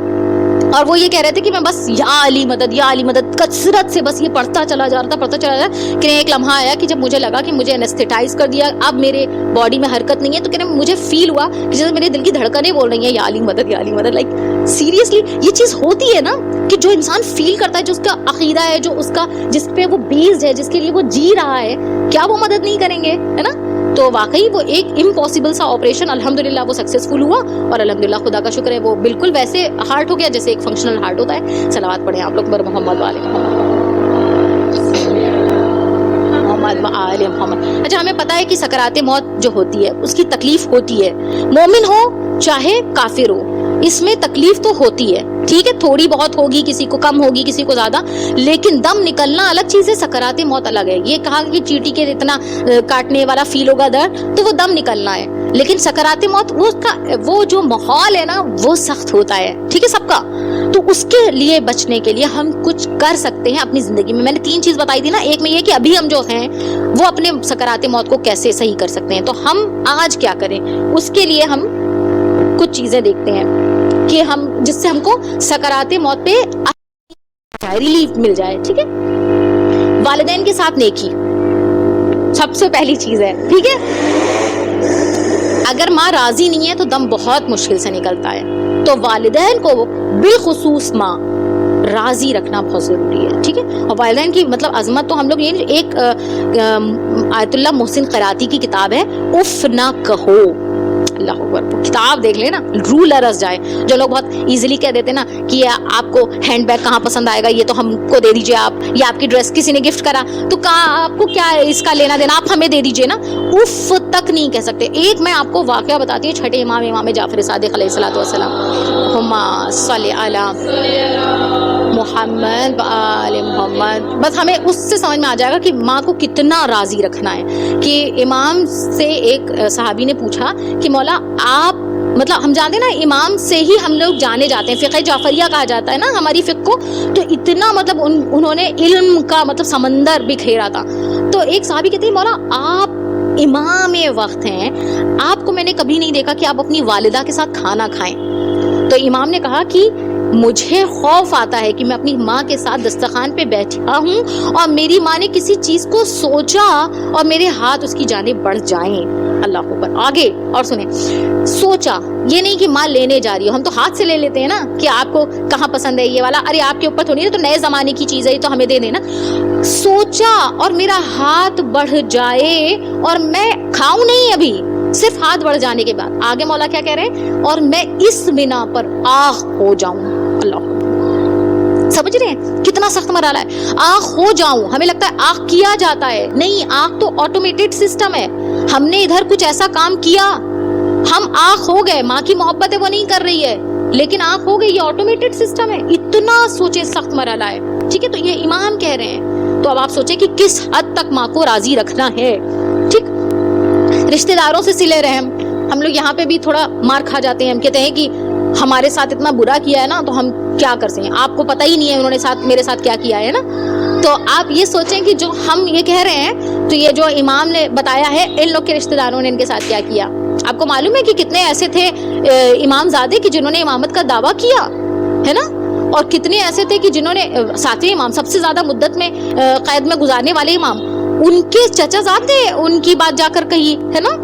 Speaker 1: اور وہ یہ کہہ رہے تھے کہ میں بس یا علی مدد یا علی مدد کثرت سے بس یہ پڑھتا چلا جا رہا تھا. کہ ایک لمحہ آیا کہ جب مجھے لگا کہ مجھے انستھیٹائز کر دیا, اب میرے باڈی میں حرکت نہیں ہے, تو کہنے مجھے فیل ہوا کہ جیسے میرے دل کی دھڑکنیں بول رہی ہیں یا علی مدد یا علی مدد. لائک سیریسلی یہ چیز ہوتی ہے نا کہ جو انسان فیل کرتا ہے, جو اس کا عقیدہ ہے, جو اس کا جس پہ وہ بیسڈ ہے, جس کے لیے وہ جی رہا ہے, کیا وہ مدد نہیں کریں گے, ہے نا. تو واقعی وہ ایک امپاسبل سا آپریشن الحمدللہ وہ سکسیسفل ہوا, اور الحمدللہ خدا کا شکر ہے وہ بالکل ویسے ہارٹ ہو گیا جیسے ایک فنکشنل ہارٹ ہوتا ہے. صلوات پڑھیں آپ لوگ بر محمد والے محمد آل محمد. اچھا, ہمیں پتا ہے کہ سکرات موت جو ہوتی ہے اس کی تکلیف ہوتی ہے, مومن ہو چاہے کافر ہو, اس میں تکلیف تو ہوتی ہے. ٹھیک ہے, تھوڑی بہت ہوگی, کسی کو کم ہوگی, کسی کو زیادہ, لیکن دم نکلنا الگ چیز ہے, سکرات موت الگ ہے. یہ کہا کہ چیٹی کے اتنا کاٹنے والا فیل ہوگا درد, تو وہ دم نکلنا ہے. لیکن سکرات موت وہ جو ماحول ہے نا وہ سخت ہوتا ہے. ٹھیک ہے, سب کا. تو اس کے لیے بچنے کے لیے ہم کچھ کر سکتے ہیں اپنی زندگی میں. میں نے 3 چیز بتائی تھی نا, ایک میں یہ کہ ابھی ہم جو ہیں وہ اپنے سکرات موت کو کیسے صحیح کر سکتے ہیں. تو ہم آج کیا کریں, اس کے لیے ہم کچھ چیزیں دیکھتے ہیں کہ ہم جس سے ہم کو سکرات موت پہ ریلیف مل جائے. ٹھیک ہے, والدین کے ساتھ نیکی سب سے پہلی چیز ہے. ٹھیک ہے, اگر ماں راضی نہیں ہے تو دم بہت مشکل سے نکلتا ہے. تو والدین کو بالخصوص ماں راضی رکھنا بہت ضروری ہے. ٹھیک ہے, اور والدین کی مطلب عظمت تو ہم لوگ یہ ایک آیت اللہ محسن قراتی کی کتاب ہے, اف نہ کہو. اللہ اکبر, کتاب دیکھ لیں نا, روح لرز جائے. جو لوگ بہت ایزیلی کہہ دیتے نا کہ آپ کو ہینڈ بیگ کہاں پسند آئے گا, یہ تو ہم کو دے دیجئے آپ, یا آپ کی ڈریس کسی نے گفٹ کرا تو کہاں آپ کو کیا اس کا لینا دینا, آپ ہمیں دے دیجئے نا. اف تک نہیں کہہ سکتے. ایک میں آپ کو واقعہ بتاتی ہوں, چھٹے امام جعفر صادق علیہ الصلوۃ والسلام, اللہم صلی علی محمد آل محمد. بس ہمیں اس سے سمجھ میں آ جائے گا کہ ماں کو کتنا راضی رکھنا ہے. کہ امام سے ایک صحابی نے پوچھا کہ مولا آپ, مطلب ہم جانتے ہیں نا امام سے ہی ہم لوگ جانے جاتے ہیں, فقہ جعفریہ کہا جاتا ہے نا ہماری فقہ کو. تو اتنا مطلب انہوں نے علم کا مطلب سمندر بکھیرا تھا. تو ایک صحابی کہتے ہیں مولا آپ امام وقت ہیں, آپ کو میں نے کبھی نہیں دیکھا کہ آپ اپنی والدہ کے ساتھ کھانا کھائیں. تو امام نے کہا کہ مجھے خوف آتا ہے کہ میں اپنی ماں کے ساتھ دسترخوان پہ بیٹھا ہوں اور میری ماں نے کسی چیز کو سوچا اور میرے ہاتھ اس کی جانب بڑھ جائیں. اللہ اکبر. آگے اور سنیں, سوچا, یہ نہیں کہ ماں لینے جا رہی ہو, ہم تو ہاتھ سے لے لیتے ہیں نا کہ آپ کو کہاں پسند ہے یہ والا, ارے آپ کے اوپر تھوڑی ہے, تو نئے زمانے کی چیز ہے یہ تو ہمیں دے دینا. سوچا اور میرا ہاتھ بڑھ جائے اور میں کھاؤں نہیں ابھی, صرف ہاتھ بڑھ جانے کے بعد. آگے مولا کیا کہہ رہے ہیں, اور میں اس بنا پر آخ ہو جاؤں. اللہ, سمجھ رہے ہیں کتنا سخت مرحلہ ہے, آخ ہو جاؤں. ہمیں لگتا ہے آخ کیا جاتا ہے, نہیں, آخ تو آٹومیٹڈ سسٹم ہے. ہم نے ادھر کچھ ایسا کام کیا, ہم آخ ہو گئے. ماں کی محبت ہے وہ نہیں کر رہی ہے, لیکن آخ ہو گئی, یہ آٹومیٹڈ سسٹم ہے. اتنا سوچے سخت مرحلہ ہے. ٹھیک ہے, تو یہ امام کہہ رہے ہیں. تو اب آپ سوچیں کہ کس حد تک ماں کو راضی رکھنا ہے. ٹھیک, رشتہ داروں سے صلہ رحم, ہم لوگ یہاں پہ بھی تھوڑا مار کھا جاتے ہیں. ہم کہتے ہیں کہ ہمارے ساتھ اتنا برا کیا ہے نا, تو ہم کیا کر سکیں, آپ کو پتہ ہی نہیں ہے انہوں نے میرے ساتھ کیا کیا ہے نا. تو آپ یہ سوچیں کہ جو ہم یہ کہہ رہے ہیں, تو یہ جو امام نے بتایا ہے ان لوگ کے رشتہ داروں نے ان کے ساتھ کیا کیا. آپ کو معلوم ہے کہ کتنے ایسے تھے امام زادے کہ جنہوں نے امامت کا دعویٰ کیا ہے نا, اور کتنے ایسے تھے کہ جنہوں نے 7ویں امام, سب سے زیادہ مدت میں قید میں گزارنے والے امام, ان کے چچا زادے ان کی بات جا کر کہی ہے نا.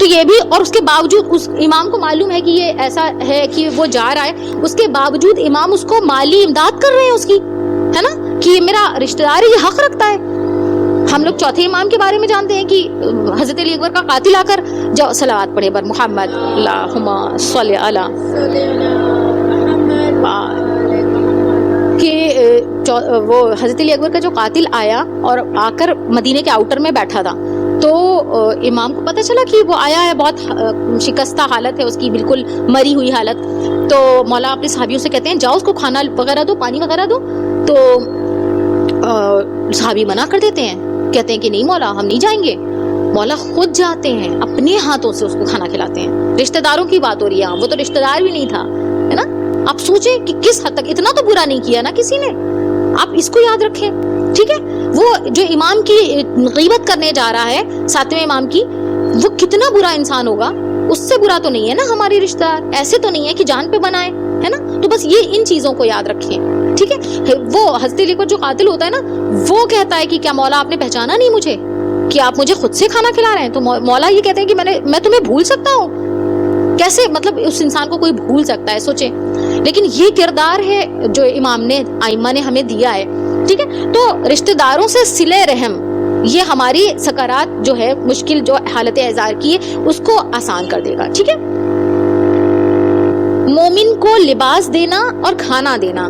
Speaker 1: تو یہ بھی, اور اس کے باوجود اس امام کو معلوم ہے کہ یہ ایسا ہے کہ وہ جا رہا ہے, اس کے باوجود امام اس کو مالی امداد کر رہے ہیں اس کی, ہے نا, کہ یہ میرا رشتہ دار ہے, یہ حق رکھتا ہے. ہم لوگ چوتھے امام کے بارے میں جانتے ہیں کہ حضرت علی اکبر کا قاتل آ کر جو صلوات پڑھے بر محمد اللہم صلی علی کہ وہ حضرت علی اکبر کا جو قاتل آیا اور آ کر مدینے کے آؤٹر میں بیٹھا تھا, تو امام کو پتہ چلا کہ وہ آیا ہے, بہت شکستہ حالت ہے اس کی, بالکل مری ہوئی حالت. تو مولا اپنے صحابیوں سے کہتے ہیں جاؤ اس کو کھانا وغیرہ دو, پانی وغیرہ دو. تو صحابی منع کر دیتے ہیں, کہتے ہیں کہ نہیں مولا ہم نہیں جائیں گے. مولا خود جاتے ہیں, اپنے ہاتھوں سے اس کو کھانا کھلاتے ہیں. رشتہ داروں کی بات ہو رہی ہے, وہ تو رشتہ دار بھی نہیں تھا, ہے نا. آپ سوچیں کہ کس حد تک, اتنا تو برا نہیں کیا نا کسی نے. آپ اس کو یاد رکھیں, ٹھیک ہے. وہ جو امام کی غیبت کرنے جا رہا ہے, ساتویں امام کی, وہ کتنا برا انسان ہوگا. اس سے برا تو نہیں ہے نا ہماری رشتہ دار, ایسے تو نہیں ہے کہ جان پہ بنائے, ہے نا. تو بس یہ ان چیزوں کو یاد رکھیں, ٹھیک ہے. وہ حضرت علی کو جو قاتل ہوتا ہے نا, وہ کہتا ہے کہ کیا مولا آپ نے پہچانا نہیں مجھے, کہ آپ مجھے خود سے کھانا کھلا رہے ہیں. تو مولا یہ کہتے ہیں کہ میں تمہیں بھول سکتا ہوں, کیسے, مطلب اس انسان کو کوئی بھول سکتا ہے, سوچیں. لیکن یہ کردار ہے جو امام نے, ائمہ نے ہمیں دیا ہے, ٹھیک ہے. تو رشتہ داروں سے صلہ رحم, یہ ہماری سکرات جو ہے, مشکل جو حالت اعزار کی ہے, اس کو آسان کر دے گا, ٹھیک ہے. مومن کو لباس دینا اور کھانا دینا,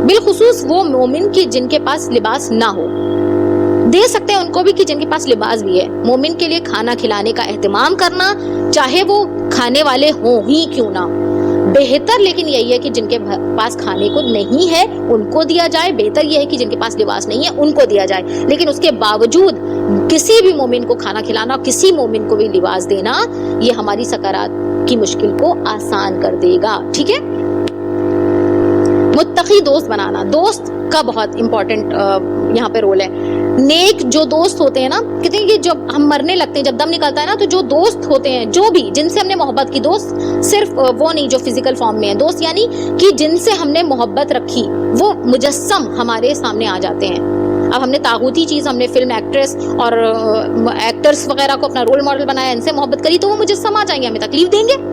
Speaker 1: بالخصوص وہ مومن کی جن کے پاس لباس نہ ہو, دے سکتے ہیں ان کو بھی کہ جن کے پاس لباس بھی ہے. مومن کے لیے کھانا کھلانے کا اہتمام کرنا, چاہے وہ کھانے والے ہوں ہی کیوں نہ, بہتر لیکن یہی ہے کہ جن کے پاس کھانے کو نہیں ہے ان کو دیا جائے. بہتر یہ ہے کہ جن کے پاس لباس نہیں ہے ان کو دیا جائے, لیکن اس کے باوجود کسی بھی مومن کو کھانا کھلانا اور کسی مومن کو بھی لباس دینا, یہ ہماری سکرات کی مشکل کو آسان کر دے گا, ٹھیک ہے. متقی دوست بنانا, دوست کا بہت امپورٹنٹ یہاں پہ رول ہے. نیک جو دوست ہوتے ہیں نا, کہتے ہیں کہ جب ہم مرنے لگتے ہیں, جب دم نکلتا ہے نا, تو جو دوست ہوتے ہیں, جو بھی جن سے ہم نے محبت کی, دوست صرف وہ نہیں جو فزیکل فارم میں ہے, دوست یعنی کہ جن سے ہم نے محبت رکھی, وہ مجسم ہمارے سامنے آ جاتے ہیں. اب ہم نے طاغوتی چیز, ہم نے فلم ایکٹریس اور ایکٹرس وغیرہ کو اپنا رول ماڈل بنایا, ان سے محبت کری, تو وہ مجسم آ جائیں گے, ہمیں تکلیف دیں گے.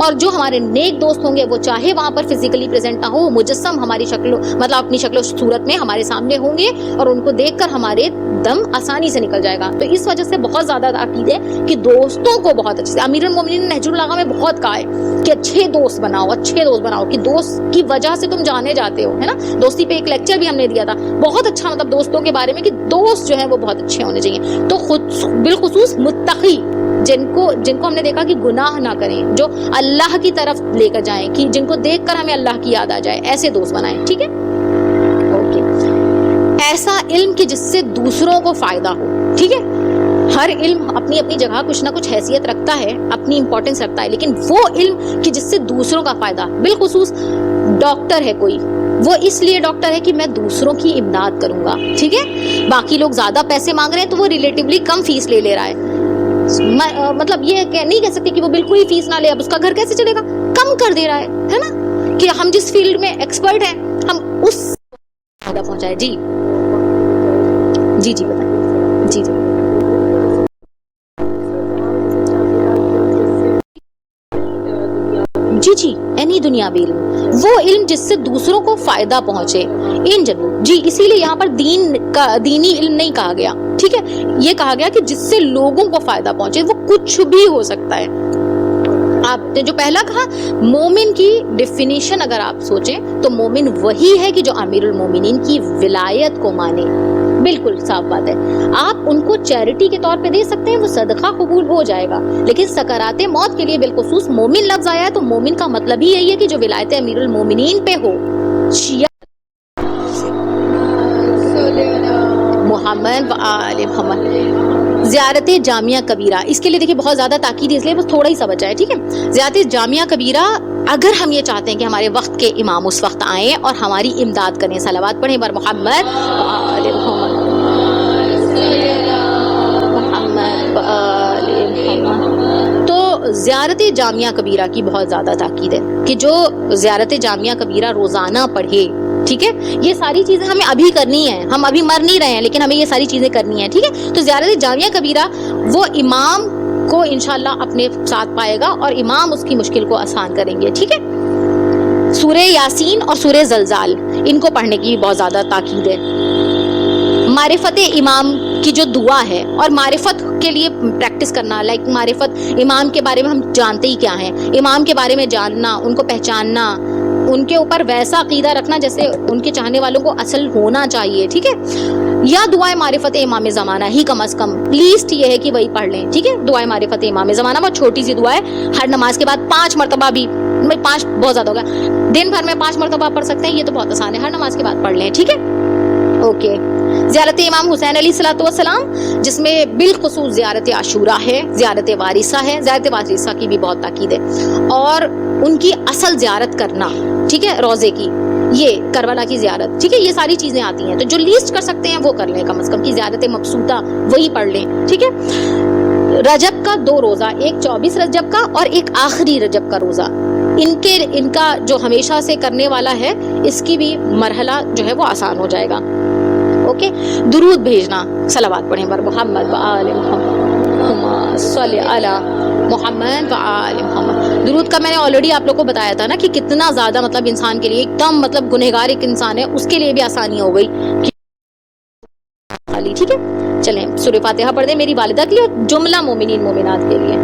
Speaker 1: اور جو ہمارے نیک دوست ہوں گے, وہ چاہے وہاں پر فزیکلی پریزنٹ نہ ہو, مجسم ہماری شکل, مطلب اپنی شکل و صورت میں ہمارے سامنے ہوں گے, اور ان کو دیکھ کر ہمارے دم آسانی سے نکل جائے گا. تو اس وجہ سے بہت زیادہ تاکید ہے کہ دوستوں کو بہت اچھے سے, امیر المومنین نے نہج البلاغہ میں بہت کہا ہے کہ اچھے دوست بناؤ, اچھے دوست بناؤ, کہ دوست کی وجہ سے تم جانے جاتے ہو, ہے نا. دوستی پہ ایک لیکچر بھی ہم نے دیا تھا, بہت اچھا, مطلب دوستوں کے بارے میں کہ دوست جو ہے وہ بہت اچھے ہونے چاہیے. تو خود بالخصوص متقی, جن کو ہم نے دیکھا کہ گناہ نہ کریں, جو اللہ کی طرف لے کر جائیں, کہ جن کو دیکھ کر ہمیں اللہ کی یاد آ جائے, ایسے دوست بنائیں, ٹھیک ہے. اوکے. ایسا علم کہ جس سے دوسروں کو فائدہ ہو, ٹھیک ہے. ہر علم اپنی اپنی جگہ کچھ نہ کچھ حیثیت رکھتا ہے, اپنی امپورٹنس رکھتا ہے, لیکن وہ علم کہ جس سے دوسروں کا فائدہ, بالخصوص ڈاکٹر ہے کوئی, وہ اس لیے ڈاکٹر ہے کہ میں دوسروں کی امداد کروں گا, ٹھیک ہے. باقی لوگ زیادہ پیسے مانگ رہے ہیں تو وہ ریلیٹیولی کم فیس لے رہا ہے, مطلب یہ نہیں کہہ سکتے کہ وہ بالکل ہی فیس نہ لے, اب اس کا گھر کیسے چلے گا, کم کر دے رہا ہے نا, کہ ہم جس فیلڈ میں ایکسپرٹ ہیں ہم اس فائدہ پہنچائے. جی جی جی بتائیں. جی جی جی جی اینی دنیاوی علم, وہ علم جس سے دوسروں کو فائدہ پہنچے ان جنرل. جی اسی لیے یہاں پر دینی علم نہیں کہا گیا, ٹھیک ہے. یہ کہا گیا کہ جس سے لوگوں کو فائدہ پہنچے, وہ کچھ بھی ہو سکتا ہے. آپ نے جو پہلا کہا, مومن کی ڈیفینیشن اگر آپ سوچیں تو مومن وہی ہے کہ جو امیر المومنین کی ولایت کو مانے. بالکل صاف بات ہے. آپ ان کو چیریٹی کے طور پہ دے سکتے ہیں, وہ صدقہ قبول ہو جائے گا, لیکن سکرات موت کے لیے بالخصوص مومن لفظ آیا ہے, تو مومن کا مطلب ہی یہی ہے کہ جو ولایت امیر المومنین پہ ہو. شیعہ محمد و آل محمد. زیارت جامعہ کبیرہ, اس کے لیے دیکھیں بہت زیادہ تاکید ہے, اس لیے بس تھوڑا ہی سا بچا ہے, ٹھیک ہے. زیارت جامعہ کبیرہ, اگر ہم یہ چاہتے ہیں کہ ہمارے وقت کے امام اس وقت آئیں اور ہماری امداد کریں, صلوات پڑھیں بر محمد آل محمد, تو زیارت جامعہ کبیرہ کی بہت زیادہ تاکید ہے کہ جو زیارت جامعہ کبیرہ روزانہ پڑھے, ٹھیک ہے. یہ ساری چیزیں ہمیں ابھی کرنی ہیں, ہم ابھی مر نہیں رہے ہیں, لیکن ہمیں یہ ساری چیزیں کرنی ہیں, ٹھیک ہے. تو زیارت جامعہ کبیرہ وہ امام کو انشاءاللہ اپنے ساتھ پائے گا اور امام اس کی مشکل کو آسان کریں گے. ٹھیک ہے. سورہ یاسین اور سورہ زلزال ان کو پڑھنے کی بہت زیادہ تاکید ہے. معرفت امام کی جو دعا ہے اور معرفت کے لیے پریکٹس کرنا، لائک معرفت امام کے بارے میں ہم جانتے ہی کیا ہیں، امام کے بارے میں جاننا، ان کو پہچاننا، ان کے اوپر ویسا عقیدہ رکھنا جیسے ان کے چاہنے والوں کو اصل ہونا چاہیے. ٹھیک ہے. یا دعائے معرفت امام زمانہ ہی کم از کم لیسٹ یہ ہے کہ وہی پڑھ لیں. ٹھیک ہے. دعائے معرفت امام زمانہ بہت چھوٹی سی دعا ہے، ہر نماز کے بعد 5 مرتبہ بھی، 5 بہت زیادہ ہوگا، دن بھر میں 5 مرتبہ پڑھ سکتے ہیں، یہ تو بہت آسان ہے، ہر نماز کے بعد پڑھ لیں. ٹھیک ہے. اوکے. زیارت امام حسین علیہ الصلوۃ والسلام، جس میں بالخصوص زیارت عاشورہ ہے، زیارت وارثہ ہے. زیارت وارثہ کی بھی بہت تاکید ہے، اور ان کی اصل زیارت کرنا. ٹھیک ہے. روزے کی، یہ کربلا کی زیارت. ٹھیک ہے. یہ ساری چیزیں آتی ہیں، تو جو لیسٹ کر سکتے ہیں وہ کر لیں، کم از کم کی زیارت مبسوطہ وہی پڑھ لیں. ٹھیک ہے. رجب کا 2 روزہ، ایک 24 رجب کا اور ایک آخری رجب کا روزہ، ان کا جو ہمیشہ سے کرنے والا ہے، اس کی بھی مرحلہ جو ہے وہ آسان ہو جائے گا. اوکے. درود بھیجنا، صلوات پڑھیں بر محمد و آل محمد، صلی علی محمد و آل محمد. درود کا میں نے آلریڈی آپ لوگ کو بتایا تھا نا کہ کتنا زیادہ مطلب انسان کے لیے ایک دم مطلب گنہگار ایک انسان ہے، اس کے لیے بھی آسانی ہو گئی. ٹھیک ہے. چلیں سورہ فاتحہ پڑھ دیں میری والدہ کے لیے اور جملہ مومنین مومنات کے لیے.